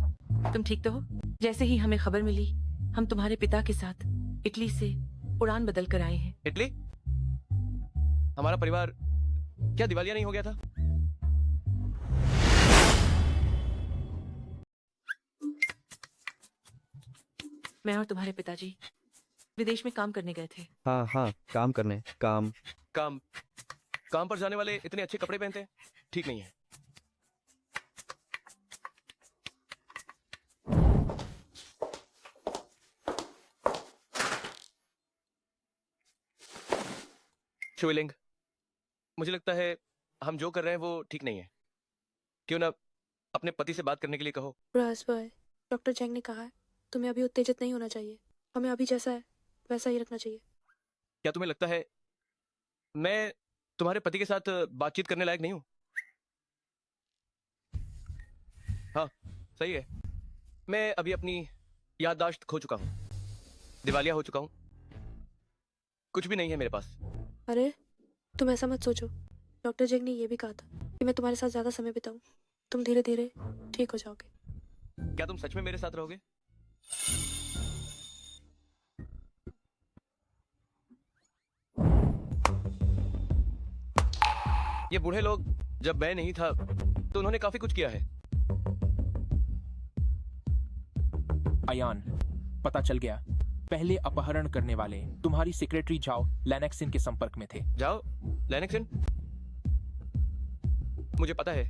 F: तुम ठीक तो हो? जैसे ही हमें खबर मिली, हम तुम्हारे पिता के साथ इटली से उड़ान बदल कर आए हैं।
D: इटली? हमारा परिवार क्या दिवालिया नहीं हो गया था?
F: मैं और तुम्हारे पिताजी विदेश में काम करने गए थे।
G: हाँ हाँ, काम करने, काम।
D: काम काम पर जाने वाले इतने अच्छे कपड़े पहनते हैं, ठीक नहीं है। शिवलिंग, मुझे लगता है हम जो कर रहे हैं वो ठीक नहीं है। क्यों ना अपने पति से बात करने के लिए कहो।
C: राज भाई, डॉक्टर चैंग ने कहा है तुम्हें अभी उत्तेजित नहीं होना चाहिए। हमें अभी जैसा है वैसा ही रखना चाहिए।
D: क्या तुम्हें लगता है मैं तुम्हारे पति के साथ बातचीत करने लायक नहीं हूं? हाँ, सही है। मैं अभी अपनी याददाश्त खो चुका हूं, दिवालिया हो चुका हूं, कुछ भी नहीं है मेरे पास।
C: अरे तुम ऐसा मत सोचो, डॉक्टर जैंग ने ये भी कहा था कि मैं तुम्हारे साथ ज्यादा समय बिताऊं, तुम धीरे धीरे ठीक हो जाओगे।
D: क्या तुम सच में मेरे साथ रहोगे? ये बूढ़े लोग, जब मैं नहीं था तो उन्होंने काफी कुछ किया है।
E: अयान, पता चल गया पहले अपहरण करने वाले तुम्हारी सेक्रेटरी जाओ लैनेक्सिन के संपर्क में थे।
D: जाओ लैनेक्सिन? मुझे पता है।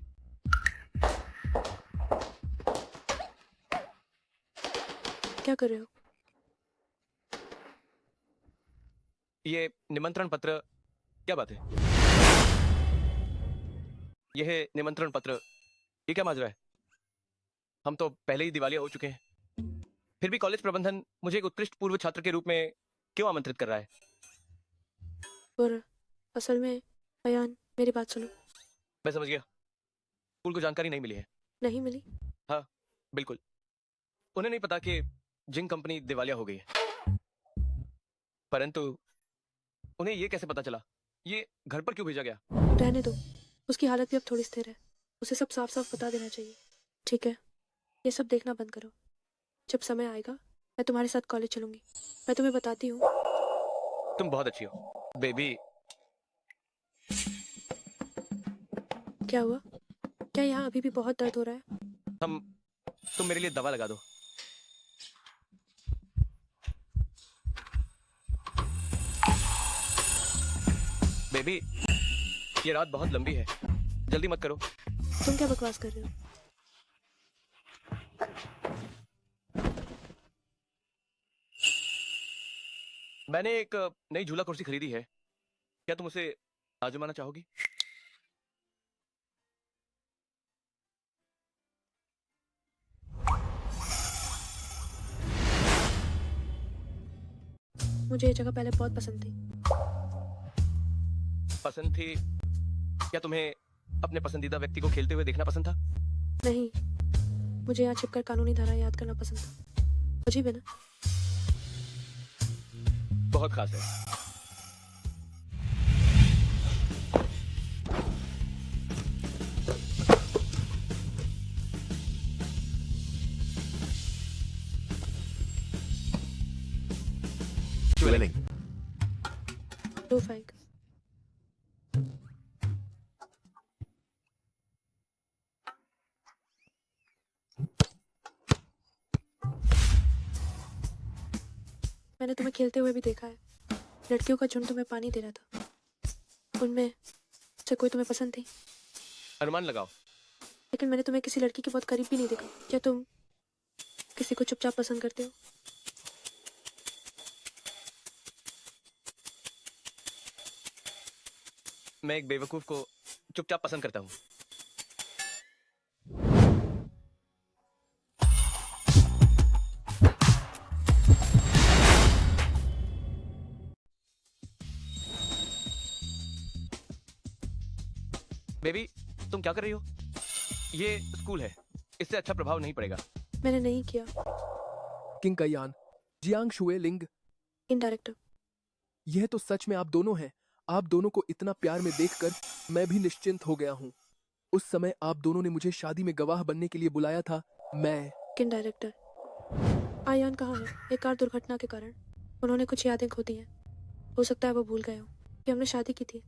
C: क्या कर रहे हो?
D: ये निमंत्रण पत्र, क्या बात है? यह है निमंत्रण पत्र, ये क्या माजरा है? हम तो पहले ही दिवालिया हो चुके हैं, फिर भी कॉलेज प्रबंधन मुझे एक उत्कृष्ट पूर्व छात्र के रूप में क्यों आमंत्रित कर रहा है?
C: और असल में अयान, मेरी बात सुनो।
D: मैं समझ गया, स्कूल को जानकारी नहीं मिली है।
C: नहीं मिली?
D: हाँ बिल्कुल, उन्हें नहीं पता कि जिंग कंपनी दिवालिया हो गई है। परंतु उन्हें यह कैसे पता चला? ये घर पर क्यों भेजा गया?
C: रहने दो, उसकी हालत भी अब थोड़ी स्थिर है, उसे सब साफ साफ बता देना चाहिए। ठीक है, ये सब देखना बंद करो। जब समय आएगा मैं तुम्हारे साथ कॉलेज चलूंगी, मैं तुम्हें बताती हूँ।
D: तुम बहुत अच्छी हो बेबी।
C: क्या हुआ? क्या यहाँ अभी भी बहुत दर्द हो रहा है?
D: तुम मेरे लिए दवा लगा दो। बेबी, ये रात बहुत लंबी है, जल्दी मत करो।
C: तुम क्या बकवास कर रहे हो?
D: मैंने एक नई झूला कुर्सी खरीदी है, क्या तुम उसे आजमाना चाहोगी?
C: मुझे ये जगह पहले बहुत पसंद थी।
D: पसंद थी? क्या तुम्हें अपने पसंदीदा व्यक्ति को खेलते हुए देखना पसंद था?
C: नहीं, मुझे यहाँ छिपकर कानूनी धारा याद करना पसंद था। अजीब है ना?
D: बहुत खास है।
K: शिवलिंग,
C: लो फैंक। मैंने तुम्हें खेलते हुए भी देखा है। लड़कियों का झुंड तुम्हें पानी दे रहा था, उनमें से कोई तुम्हें पसंद थी?
D: अनुमान लगाओ।
C: लेकिन मैंने तुम्हें किसी लड़की के बहुत करीब भी नहीं देखा। क्या तुम किसी को चुपचाप पसंद करते हो?
D: मैं एक बेवकूफ को चुपचाप पसंद करता हूँ। बेबी, तुम क्या कर रही हो? ये स्कूल है, इससे अच्छा प्रभाव नहीं पड़ेगा।
C: मैंने नहीं किया।
E: King कयान, Jiang शुएलिंग।
C: इनडायरेक्टर,
E: यह तो सच में आप दोनों हैं। आप दोनों को इतना प्यार में देखकर मैं भी निश्चिंत हो गया हूँ। उस समय आप दोनों ने मुझे शादी में गवाह बनने के लिए बुलाया था। मैं
C: किन डायरेक्टर, आयान कहाँ है? एक कार दुर्घटना के कारण उन्होंने कुछ यादें खो दी हैं। हो सकता है वो भूल गए हो कि हमने शादी की थी।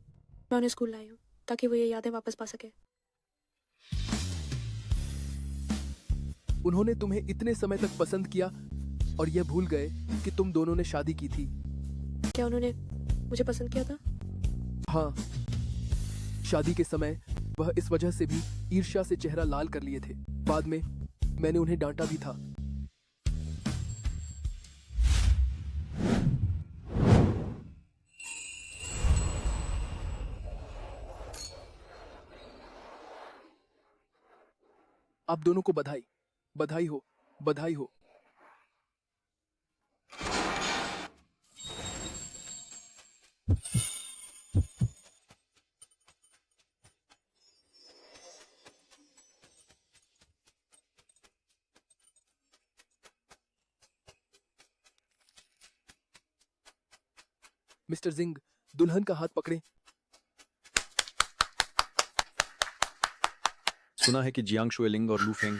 C: मैं उन्हें स्कूल लाई हूँ ताकि वो ये यादें वापस पा सके।
E: उन्होंने तुम्हें इतने समय तक पसंद किया,
J: और यह भूल गए कि तुम दोनों ने शादी की थी।
C: क्या उन्होंने मुझे पसंद किया था?
J: हाँ, शादी के समय वह इस वजह से भी ईर्ष्या से चेहरा लाल कर लिए थे। बाद में मैंने उन्हें डांटा भी था। आप दोनों को बधाई, बधाई हो, बधाई हो। मिस्टर जिंग, दुल्हन का हाथ पकड़ें।
I: सुना है कि जियांग शुएलिंग और लू फेंग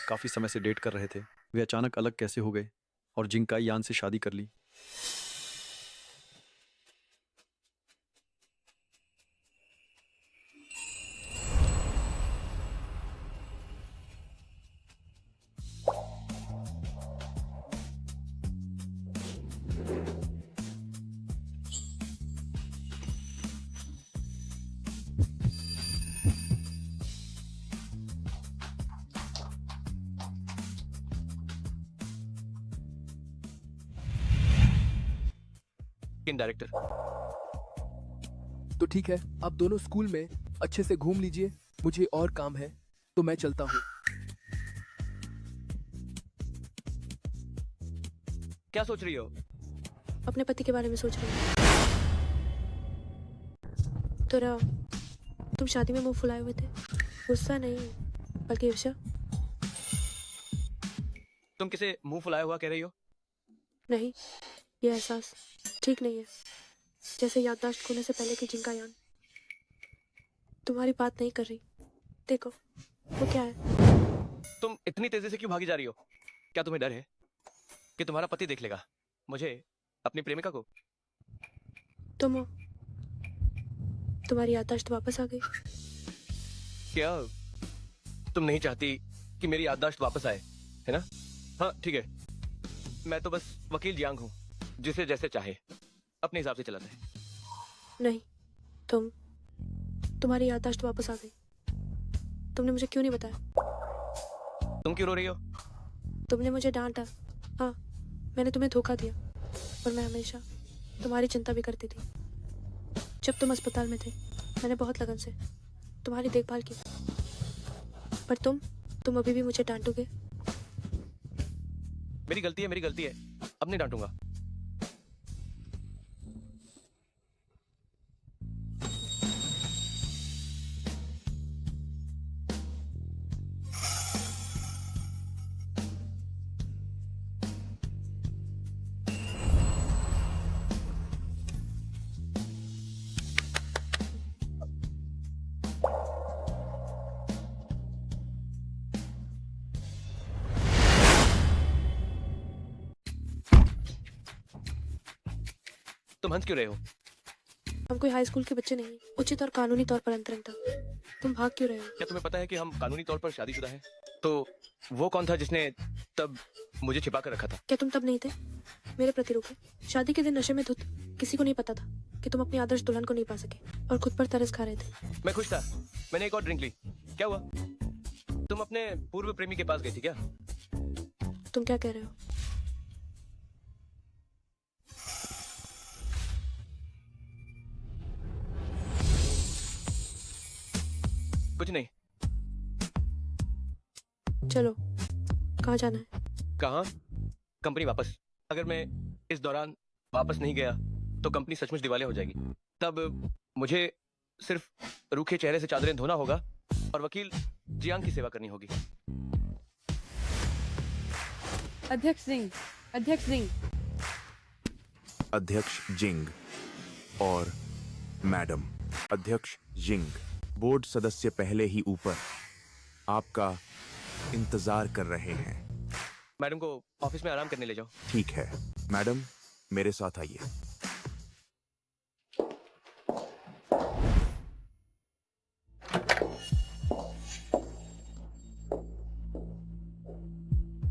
I: काफी समय से डेट कर रहे थे। वे अचानक अलग कैसे हो गए और जिंग काई यान से शादी कर ली?
D: डायरेक्टर।
J: तो ठीक है, आप दोनों स्कूल में अच्छे से घूम लीजिए। मुझे और काम है, तो मैं चलता हूँ।
D: क्या सोच रही हो?
C: अपने पति के बारे में सोच रही हूँ। तो तुम शादी में मुंह फुलाए हुए थे। गुस्सा नहीं, बल्कि ईर्ष्या।
D: तुम किसे मुंह फुलाया हुआ कह रही हो?
C: नहीं, ये एहसास ठीक नहीं है। जैसे याददाश्त खोने से पहले की जिंका यान। तुम्हारी बात नहीं कर रही। देखो, वो क्या है?
D: तुम इतनी तेजी से क्यों भागी जा रही हो? क्या तुम्हें डर है कि तुम्हारा पति देख लेगा मुझे, अपनी प्रेमिका को?
C: तुम हो। तुम्हारी याददाश्त वापस आ गई।
D: क्या तुम नहीं चाहती कि मेरी याददाश्त वापस आए, है ना? हाँ ठीक है, मैं तो बस वकील जियांग हूँ, जिसे जैसे चाहे अपने हिसाब से चलाता है।
C: नहीं, तुम्हारी याददाश्त वापस आ गई। तुमने मुझे क्यों नहीं बताया?
D: तुम क्यों रो रही हो?
C: तुमने मुझे डांटा। हाँ, मैंने तुम्हें धोखा दिया। और मैं हमेशा तुम्हारी चिंता भी करती थी। जब तुम अस्पताल में थे, मैंने बहुत लगन से तुम्हारी देखभाल की। पर तुम अभी भी मुझे डांटोगे?
D: मेरी गलती है, मेरी गलती है। अब नहीं डांटूंगा। तुम हंस क्यों रहे हो?
C: हम कोई हाई स्कूल के बच्चे नहीं, उचित और कानूनी तौर पर अंतरंग था। तुम भाग क्यों रहे हो?
D: क्या तुम्हें पता है कि हम कानूनी तौर पर शादीशुदा हैं? तो वो कौन था जिसने तब मुझे छिपा कर रखा था?
C: क्या तुम तब नहीं थे? मेरे प्रति रूप है। शादी के दिन नशे में धुत किसी को नहीं पता था कि तुम अपनी आदर्श दुल्हन को नहीं पा सके और खुद पर तरस खा रहे थे।
D: मैं खुश था, मैंने एक और ड्रिंक ली। क्या हुआ? तुम अपने पूर्व प्रेमी के पास गई थी क्या?
C: तुम क्या कह रहे हो?
D: कुछ नहीं।
C: चलो, कहाँ जाना है?
D: कहाँ? कंपनी वापस। अगर मैं इस दौरान वापस नहीं गया तो कंपनी सचमुच दिवालिया हो जाएगी। तब मुझे सिर्फ रूखे चेहरे से चादरें धोना होगा और वकील जियांग की सेवा करनी होगी।
H: अध्यक्ष सिंह, अध्यक्ष सिंह।
B: अध्यक्ष जिंग और मैडम अध्यक्ष जिंग, बोर्ड सदस्य पहले ही ऊपर आपका इंतजार कर रहे हैं।
D: मैडम को ऑफिस में आराम करने ले जाओ।
B: ठीक है मैडम, मेरे साथ आइए।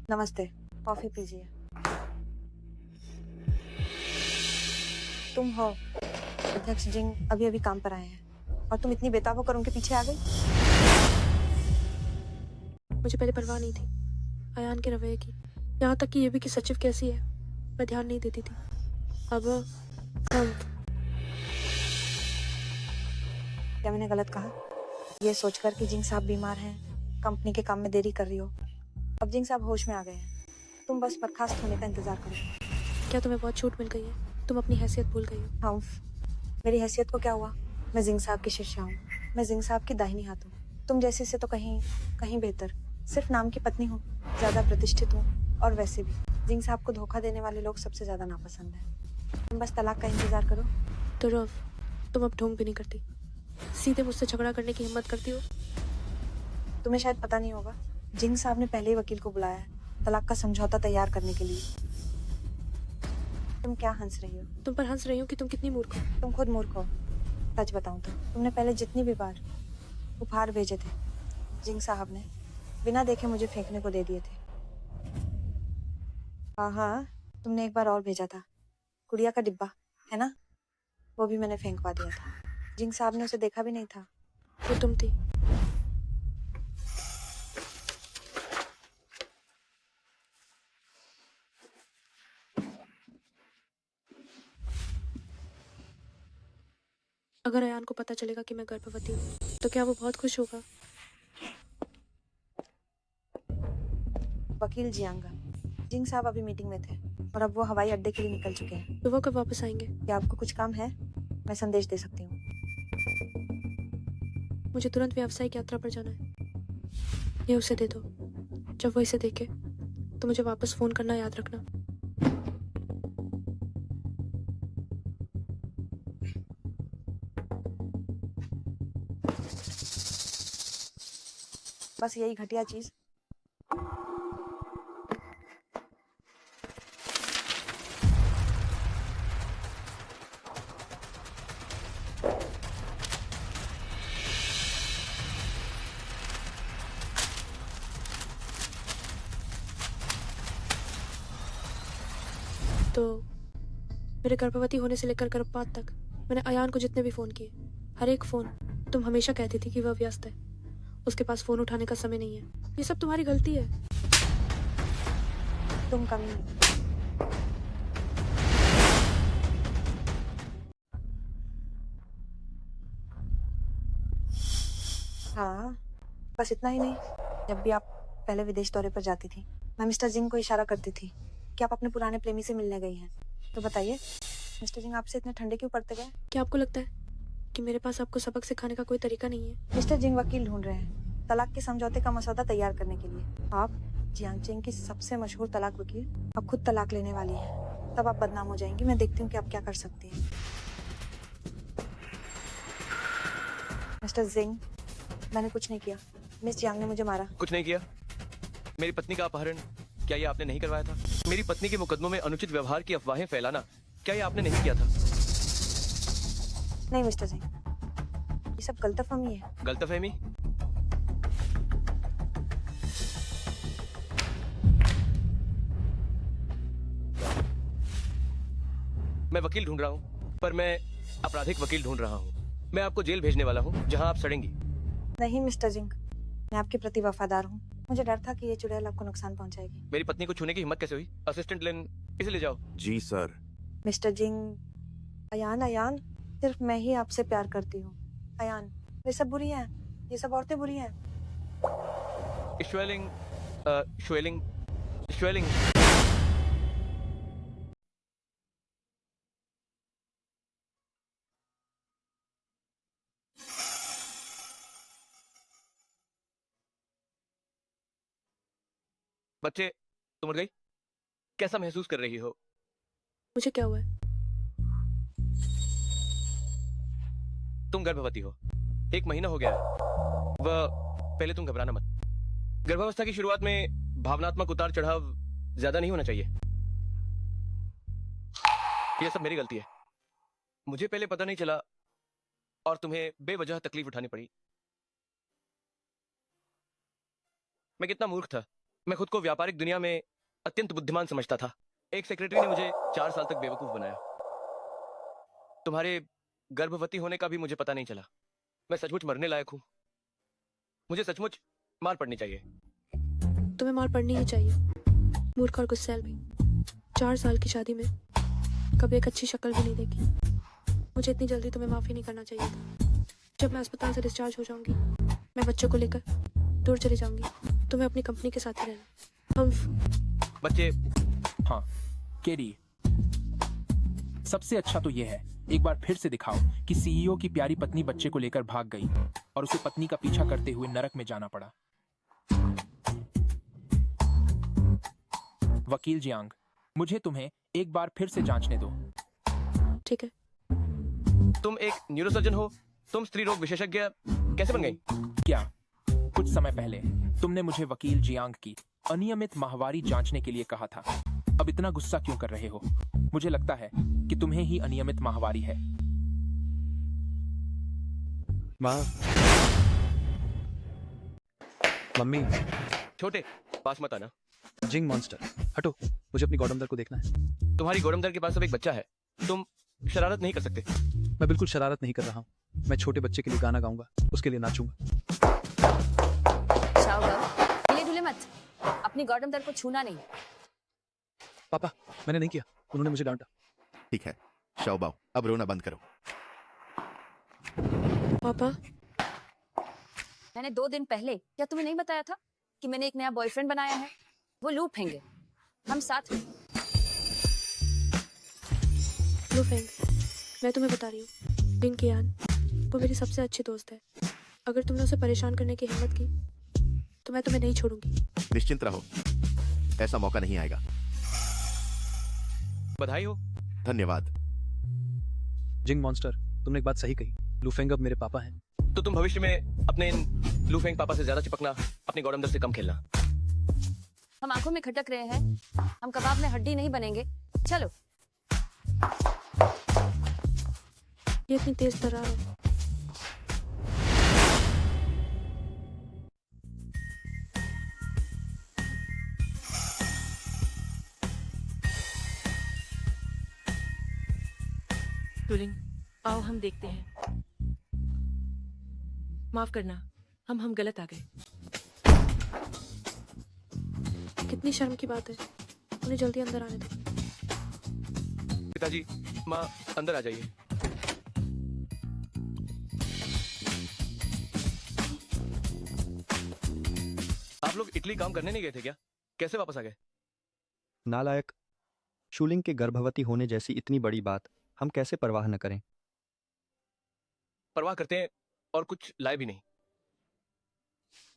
M: नमस्ते, कॉफी पीजिए। तुम हो अध्यक्ष जिंग अभी अभी काम पर आए हैं और तुम इतनी बेताब होकर उनके पीछे आ गई।
C: मुझे पहले परवाह नहीं थी अयान के रवैये की, यहाँ तक कि ये भी कि सचिव कैसी है मैं ध्यान नहीं देती थी। अब
M: क्या मैंने गलत कहा? ये सोचकर कि जिंग साहब बीमार हैं, कंपनी के काम में देरी कर रही हो। अब जिंग साहब होश में आ गए हैं, तुम बस बर्खास्त होने का इंतजार करो।
C: क्या तुम्हें बहुत छूट मिल गई है? तुम अपनी हैसियत भूल गई हो।
M: हाँ, मेरी हैसियत को क्या हुआ? मैं जिंग साहब की शिष्या हूँ, मैं जिंग साहब की दाहिनी हाथ हूँ। तुम जैसे से तो कहीं कहीं बेहतर, सिर्फ नाम की पत्नी हूँ, ज्यादा प्रतिष्ठित हूँ। और वैसे भी जिंग साहब को धोखा देने वाले लोग सबसे ज्यादा नापसंद है। तुम बस तलाक का इंतजार करो।
C: तो रव, तुम अब ढोंग भी नहीं करती, सीधे मुझसे झगड़ा करने की हिम्मत करती हो।
M: तुम्हें शायद पता नहीं होगा, जिंग साहब ने पहले ही वकील को बुलाया है तलाक का समझौता तैयार करने के लिए। तुम क्या हंस रही हो?
C: तुम पर हंस रही हूँ कि तुम कितनी मूर्ख हो।
M: तुम खुद मूर्ख हो। सच बताऊं तो तुमने पहले जितनी भी बार उपहार भेजे थे, जिंग साहब ने बिना देखे मुझे फेंकने को दे दिए थे। हाँ, तुमने एक बार और भेजा था, गुड़िया का डिब्बा है ना, वो भी मैंने फेंकवा दिया था। जिंग साहब ने उसे देखा भी नहीं था।
C: वो तुम थी। अगर अयान को पता चलेगा कि मैं गर्भवती हूँ तो क्या वो बहुत खुश होगा?
M: वकील जियांगा, जिंग साहब अभी मीटिंग में थे और अब वो हवाई अड्डे के लिए निकल चुके हैं।
C: तो वो कब वापस आएंगे?
M: क्या आपको कुछ काम है? मैं संदेश दे सकती हूँ।
C: मुझे तुरंत व्यावसायिक यात्रा पर जाना है, ये उसे दे दो। जब वो इसे देखे तो मुझे वापस फोन करना याद रखना।
M: बस यही घटिया चीज।
C: तो मेरे गर्भवती होने से लेकर गर्भपात तक मैंने अयान को जितने भी फोन किए, हर एक फोन तुम हमेशा कहती थी कि वह व्यस्त है, उसके पास फोन उठाने का समय नहीं है। ये सब तुम्हारी गलती है।
M: तुम कमी नहीं। हाँ, बस इतना ही नहीं। जब भी आप पहले विदेश दौरे पर जाती थी, मैं मिस्टर जिंग को इशारा करती थी कि आप अपने पुराने प्रेमी से मिलने गई हैं। तो बताइए, मिस्टर जिंग आपसे इतने ठंडे क्यों पड़ते गए?
C: क्या आपको लगता है कि मेरे पास आपको सबक सिखाने का कोई तरीका नहीं है?
M: मिस्टर जिंग वकील ढूंढ रहे हैं तलाक के समझौते का मसौदा तैयार करने के लिए। आप जियांग चिंग की सबसे मशहूर तलाक वकील, अब खुद तलाक लेने वाली है। तब आप बदनाम हो जाएंगी। मैं देखती हूँ कि आप क्या कर सकती हैं। मिस्टर जिंग, मैंने कुछ नहीं किया। मिस जियांग ने मुझे मारा।
D: कुछ नहीं किया? मेरी पत्नी का अपहरण क्या ये आपने नहीं करवाया था? मेरी पत्नी के मुकदमों में अनुचित व्यवहार की अफवाहें फैलाना क्या ये आपने नहीं किया था?
M: नहीं मिस्टर सिंह, ये सब गलतफहमी है।
D: गलतफहमी? मैं वकील ढूंढ रहा हूँ, पर मैं आपराधिक वकील ढूंढ रहा हूँ। मैं आपको जेल भेजने वाला हूँ, जहाँ आप सड़ेंगी।
M: नहीं मिस्टर जिंग, मैं आपके प्रति वफादार हूँ। मुझे डर था कि ये चुड़ैल आपको नुकसान पहुंचाएगी।
D: मेरी पत्नी को छूने की हिम्मत कैसे हुई? असिस्टेंट लिन, इसे ले जाओ।
B: जी सर।
M: मिस्टर जिंग, अयान, सिर्फ मैं ही आपसे प्यार करती हूँ। अयान, वे सब बुरी हैं, ये सब औरतें बुरी हैं।
D: श्वेलिंग, श्वेलिंग, श्वेलिंग। बच्चे, तुम उठ गई? कैसा महसूस कर रही हो?
C: मुझे क्या हुआ है?
D: तुम गर्भवती हो, 1 महीना हो गया है। वह पहले तुम घबराना मत। गर्भावस्था की शुरुआत में भावनात्मक उतार चढ़ाव ज्यादा नहीं होना चाहिए। यह सब मेरी गलती है। मुझे पहले पता नहीं चला और तुम्हें बेवजह तकलीफ उठानी पड़ी। मैं कितना मूर्ख था। मैं खुद को व्यापारिक दुनिया में अत्यंत बुद्धिमान समझता था। एक सेक्रेटरी ने मुझे 4 साल तक बेवकूफ बनाया। तुम्हारे गर्भवती होने का भी मुझे पता नहीं चला। मैं सचमुच मरने लायक हूँ। मुझे सचमुच मार पड़नी चाहिए।
C: तुम्हें मार पड़नी ही चाहिए, मूर्ख और गुस्सैल भी। 4 साल की शादी में कभी एक अच्छी शक्ल भी नहीं देखी। मुझे इतनी जल्दी तुम्हें माफ़ी नहीं करना चाहिए था। जब मैं अस्पताल से डिस्चार्ज हो जाऊंगी, मैं बच्चों को लेकर दूर चली जाऊंगी। तुम्हें अपनी कंपनी के साथ ही रहना। हम
D: बच्चे।
E: हाँ केरी, सबसे अच्छा तो यह है, एक बार फिर से दिखाओ कि सीईओ की प्यारी पत्नी बच्चे को लेकर भाग गई और उसे पत्नी का पीछा करते हुए नरक में जाना पड़ा। वकील जियांग, मुझे तुम्हें एक बार फिर से जांचने दो।
C: ठीक है।
D: तुम एक न्यूरोसर्जन हो, तुम स्त्री रोग विशेषज्ञ कैसे बन गई?
E: क्या कुछ समय पहले तुमने मुझे वकील जियांग की अनियमित माहवारी जांचने के लिए कहा था। अब इतना गुस्सा क्यों कर रहे हो? मुझे लगता है कि तुम्हें ही अनियमित माहवारी है।
I: माँ, मम्मी।
D: छोटे, पास मत आना।
I: जिंग मॉन्स्टर, हटो, मुझे अपनी गॉडमदर को देखना है।
D: तुम्हारी गौरमदर के पास अब एक बच्चा है, तुम शरारत नहीं कर सकते।
I: मैं बिल्कुल शरारत नहीं कर रहा हूँ। मैं छोटे बच्चे के लिए गाना गाऊंगा, उसके लिए नाचूंगा।
H: ढीले ढूले मत, अपनी गॉडमदर को छूना नहीं।
I: पापा, मैंने नहीं किया, उन्होंने मुझे डांटा।
K: ठीक है शाओबाओ, अब रोना बंद करो।
C: पापा,
H: मैंने 2 दिन पहले क्या तुम्हें नहीं बताया था कि मैंने एक नया बॉयफ्रेंड बनाया है? वो लू फेंगे, हम साथ में।
C: लो फेंग, मैं तुम्हें बता रही हूँ, बिन कियान वो मेरी सबसे अच्छी दोस्त है। अगर तुमने उसे परेशान करने की हिम्मत की तो मैं तुम्हें नहीं छोड़ूंगी।
K: निश्चिंत रहो, ऐसा मौका नहीं आएगा।
D: बधाई हो।
K: धन्यवाद।
I: जिंग मॉन्स्टर, तुमने एक बात सही कही, लूफेंग अब मेरे पापा हैं।
D: तो तुम भविष्य में अपने इन लूफेंग पापा से ज्यादा चिपकना, अपनी गौरमदर से कम खेलना।
H: हम आंखों में खटक रहे हैं, हम कबाब में हड्डी नहीं बनेंगे। चलो।
C: ये इतनी तेज तरार है।
F: टूलिंग, आओ हम देखते हैं। माफ करना, हम गलत आ गए।
C: कितनी शर्म की बात है, उन्हें जल्दी अंदर आने दो।
D: पिताजी, माँ अंदर आ जाइए। आप लोग इटली काम करने नहीं गए थे क्या? कैसे वापस आ गए?
G: नालायक, शूलिंग के गर्भवती होने जैसी इतनी बड़ी बात हम कैसे परवाह न करें?
D: परवाह करते हैं और कुछ लाए भी नहीं।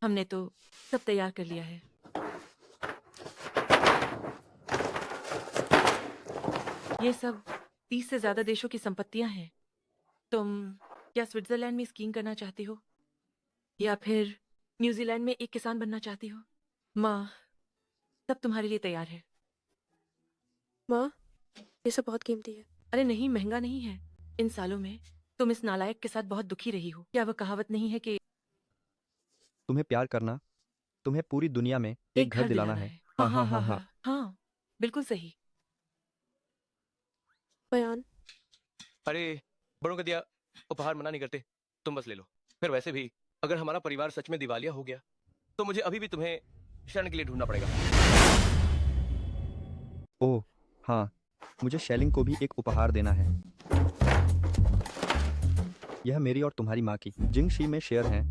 F: हमने तो सब तैयार कर लिया है। ये सब 30 से ज्यादा देशों की संपत्तियां हैं। तुम क्या स्विट्जरलैंड में स्कीइंग करना चाहती हो या फिर न्यूजीलैंड में एक किसान बनना चाहती हो? माँ, सब तुम्हारे लिए तैयार है।
C: माँ, ये सब बहुत कीमती है।
F: अरे नहीं, महंगा नहीं है। इन सालों में तुम इस नालायक के साथ बहुत दुखी रही हो। क्या वह कहावत नहीं है कि
G: तुम्हें प्यार करना तुम्हें पूरी दुनिया में एक घर दिलाना है।
F: हाँ हाँ हाँ हाँ हाँ, बिल्कुल सही।
C: बयान।
D: अरे बड़ों का दिया उपहार मना नहीं करते, तुम बस ले लो। फिर वैसे भी अगर हमारा परिवार सच में दिवालिया हो गया तो मुझे अभी भी तुम्हें शरण के लिए ढूंढना पड़ेगा।
G: ओह हाँ, मुझे शैलिंग को भी एक उपहार देना है। यह मेरी और तुम्हारी माँ की जिंगशी में शेयर हैं,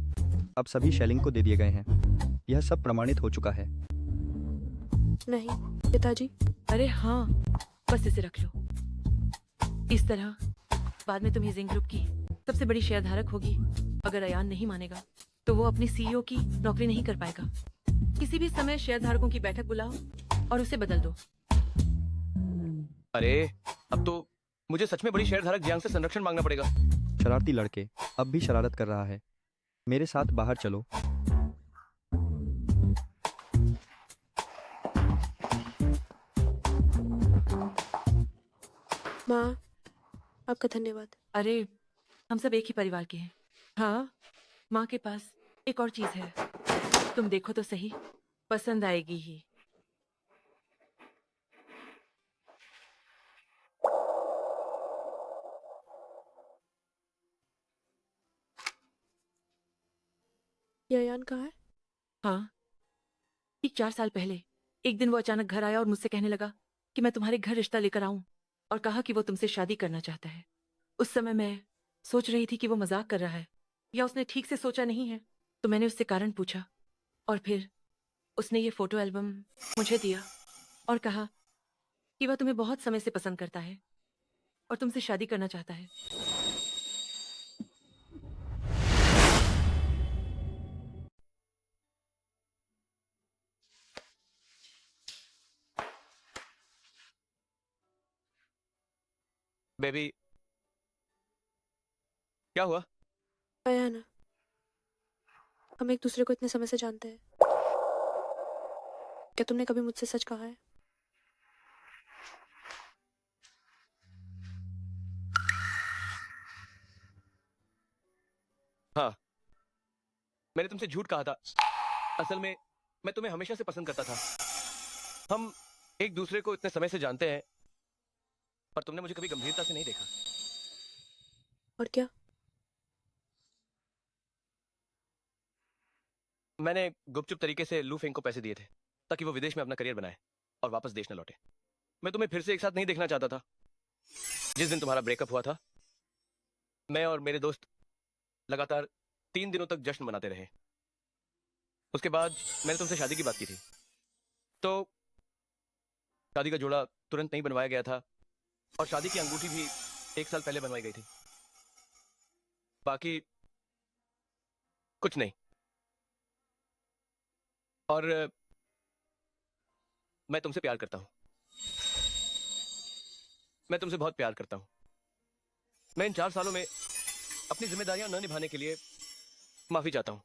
G: अब सभी शैलिंग को दे दिए गए हैं। यह सब प्रमाणित हो चुका है।
C: नहीं पिताजी।
F: अरे हाँ, बस इसे रख लो। इस तरह बाद में तुम ही जिंग ग्रुप की सबसे बड़ी शेयरधारक होगी। अगर अयान नहीं मानेगा तो वो अपनी सीईओ की नौकरी नहीं कर पाएगा। किसी भी समय शेयरधारकों की बैठक बुलाओ और उसे बदल दो।
D: अरे अब तो मुझे सच में बड़ी शेयरधारक जियांग से संरक्षण मांगना पड़ेगा।
G: शरारती लड़के अब भी शरारत कर रहा है। मेरे साथ बाहर चलो।
C: माँ, आपका धन्यवाद।
F: अरे हम सब एक ही परिवार के हैं। हाँ, माँ के पास एक और चीज है, तुम देखो तो सही, पसंद आएगी ही।
C: ये अयान कहाँ है?
F: हाँ, ठीक 4 साल पहले एक दिन वो अचानक घर आया और मुझसे कहने लगा कि मैं तुम्हारे घर रिश्ता लेकर आऊं, और कहा कि वो तुमसे शादी करना चाहता है। उस समय मैं सोच रही थी कि वो मजाक कर रहा है या उसने ठीक से सोचा नहीं है, तो मैंने उससे कारण पूछा और फिर उसने ये फोटो एल्बम मुझे दिया और कहा कि वह तुम्हें बहुत समय से पसंद करता है और तुमसे शादी करना चाहता है।
D: बेबी, क्या हुआ?
C: अयान, हम एक दूसरे को इतने समय से जानते हैं, क्या तुमने कभी मुझसे सच कहा है?
D: हाँ, मैंने तुमसे झूठ कहा था। असल में मैं तुम्हें हमेशा से पसंद करता था। हम एक दूसरे को इतने समय से जानते हैं, पर तुमने मुझे कभी गंभीरता से नहीं देखा।
C: और क्या?
D: मैंने गुपचुप तरीके से लू फेंग को पैसे दिए थे ताकि वो विदेश में अपना करियर बनाए और वापस देश न लौटे। मैं तुम्हें फिर से एक साथ नहीं देखना चाहता था। जिस दिन तुम्हारा ब्रेकअप हुआ था, मैं और मेरे दोस्त लगातार 3 दिनों तक जश्न मनाते रहे। उसके बाद मैंने तुमसे शादी की बात की थी, तो शादी का जोड़ा तुरंत नहीं बनवाया गया था और शादी की अंगूठी भी 1 साल पहले बनवाई गई थी। बाकी कुछ नहीं। और मैं तुमसे प्यार करता हूं। मैं तुमसे बहुत प्यार करता हूं। मैं इन 4 सालों में अपनी जिम्मेदारियां न निभाने के लिए माफी चाहता हूं।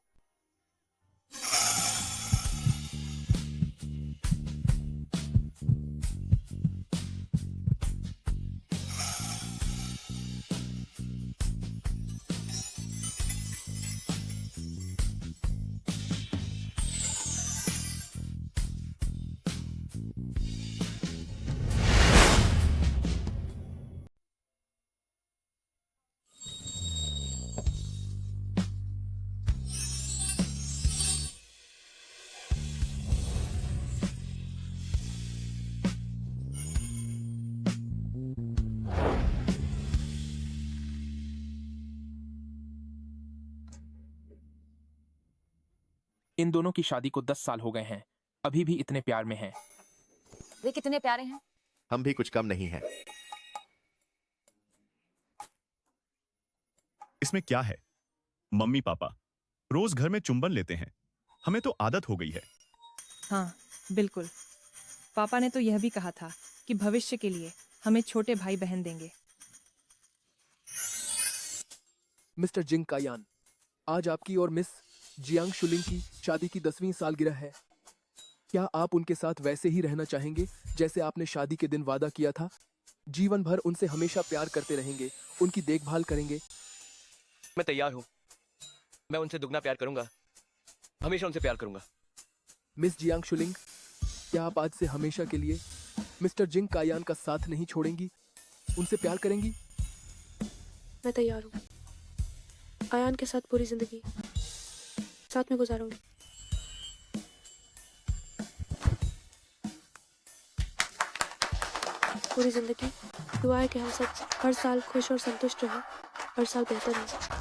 E: इन दोनों की शादी को 10 साल हो गए हैं, अभी भी इतने प्यार में हैं।
H: वे कितने प्यारे हैं।
K: हम भी कुछ कम नहीं हैं।
N: इसमें क्या है? मम्मी पापा रोज घर में चुंबन लेते हैं, हमें तो आदत हो गई है।
P: हाँ, बिल्कुल। पापा ने तो यह भी कहा था कि भविष्य के लिए हमें छोटे भाई बहन देंगे।
J: मिस्टर जिंग कायान, आज आपकी और मिस जियांग शुलिंग की शादी की 10वीं सालगिरह है। क्या आप उनके साथ वैसे ही रहना चाहेंगे जैसे आपने शादी के दिन वादा किया था? जीवन भर उनसे हमेशा प्यार करते रहेंगे, उनकी देखभाल करेंगे।
D: मैं तैयार हूं। मैं उनसे दुगना प्यार करूंगा, हमेशा उनसे प्यार करूंगा।
J: मिस जियांग शुलिंग, क्या आप आज से हमेशा के लिए मिस्टर जिंग कायान का साथ नहीं छोड़ेंगी, उनसे प्यार करेंगी?
C: मैं तैयार हूँ। अयान के साथ पूरी जिंदगी साथ में गुजारूंगी। पूरी जिंदगी दुआ है कि हम सब हर साल खुश और संतुष्ट रहें, हर साल बेहतर रहें।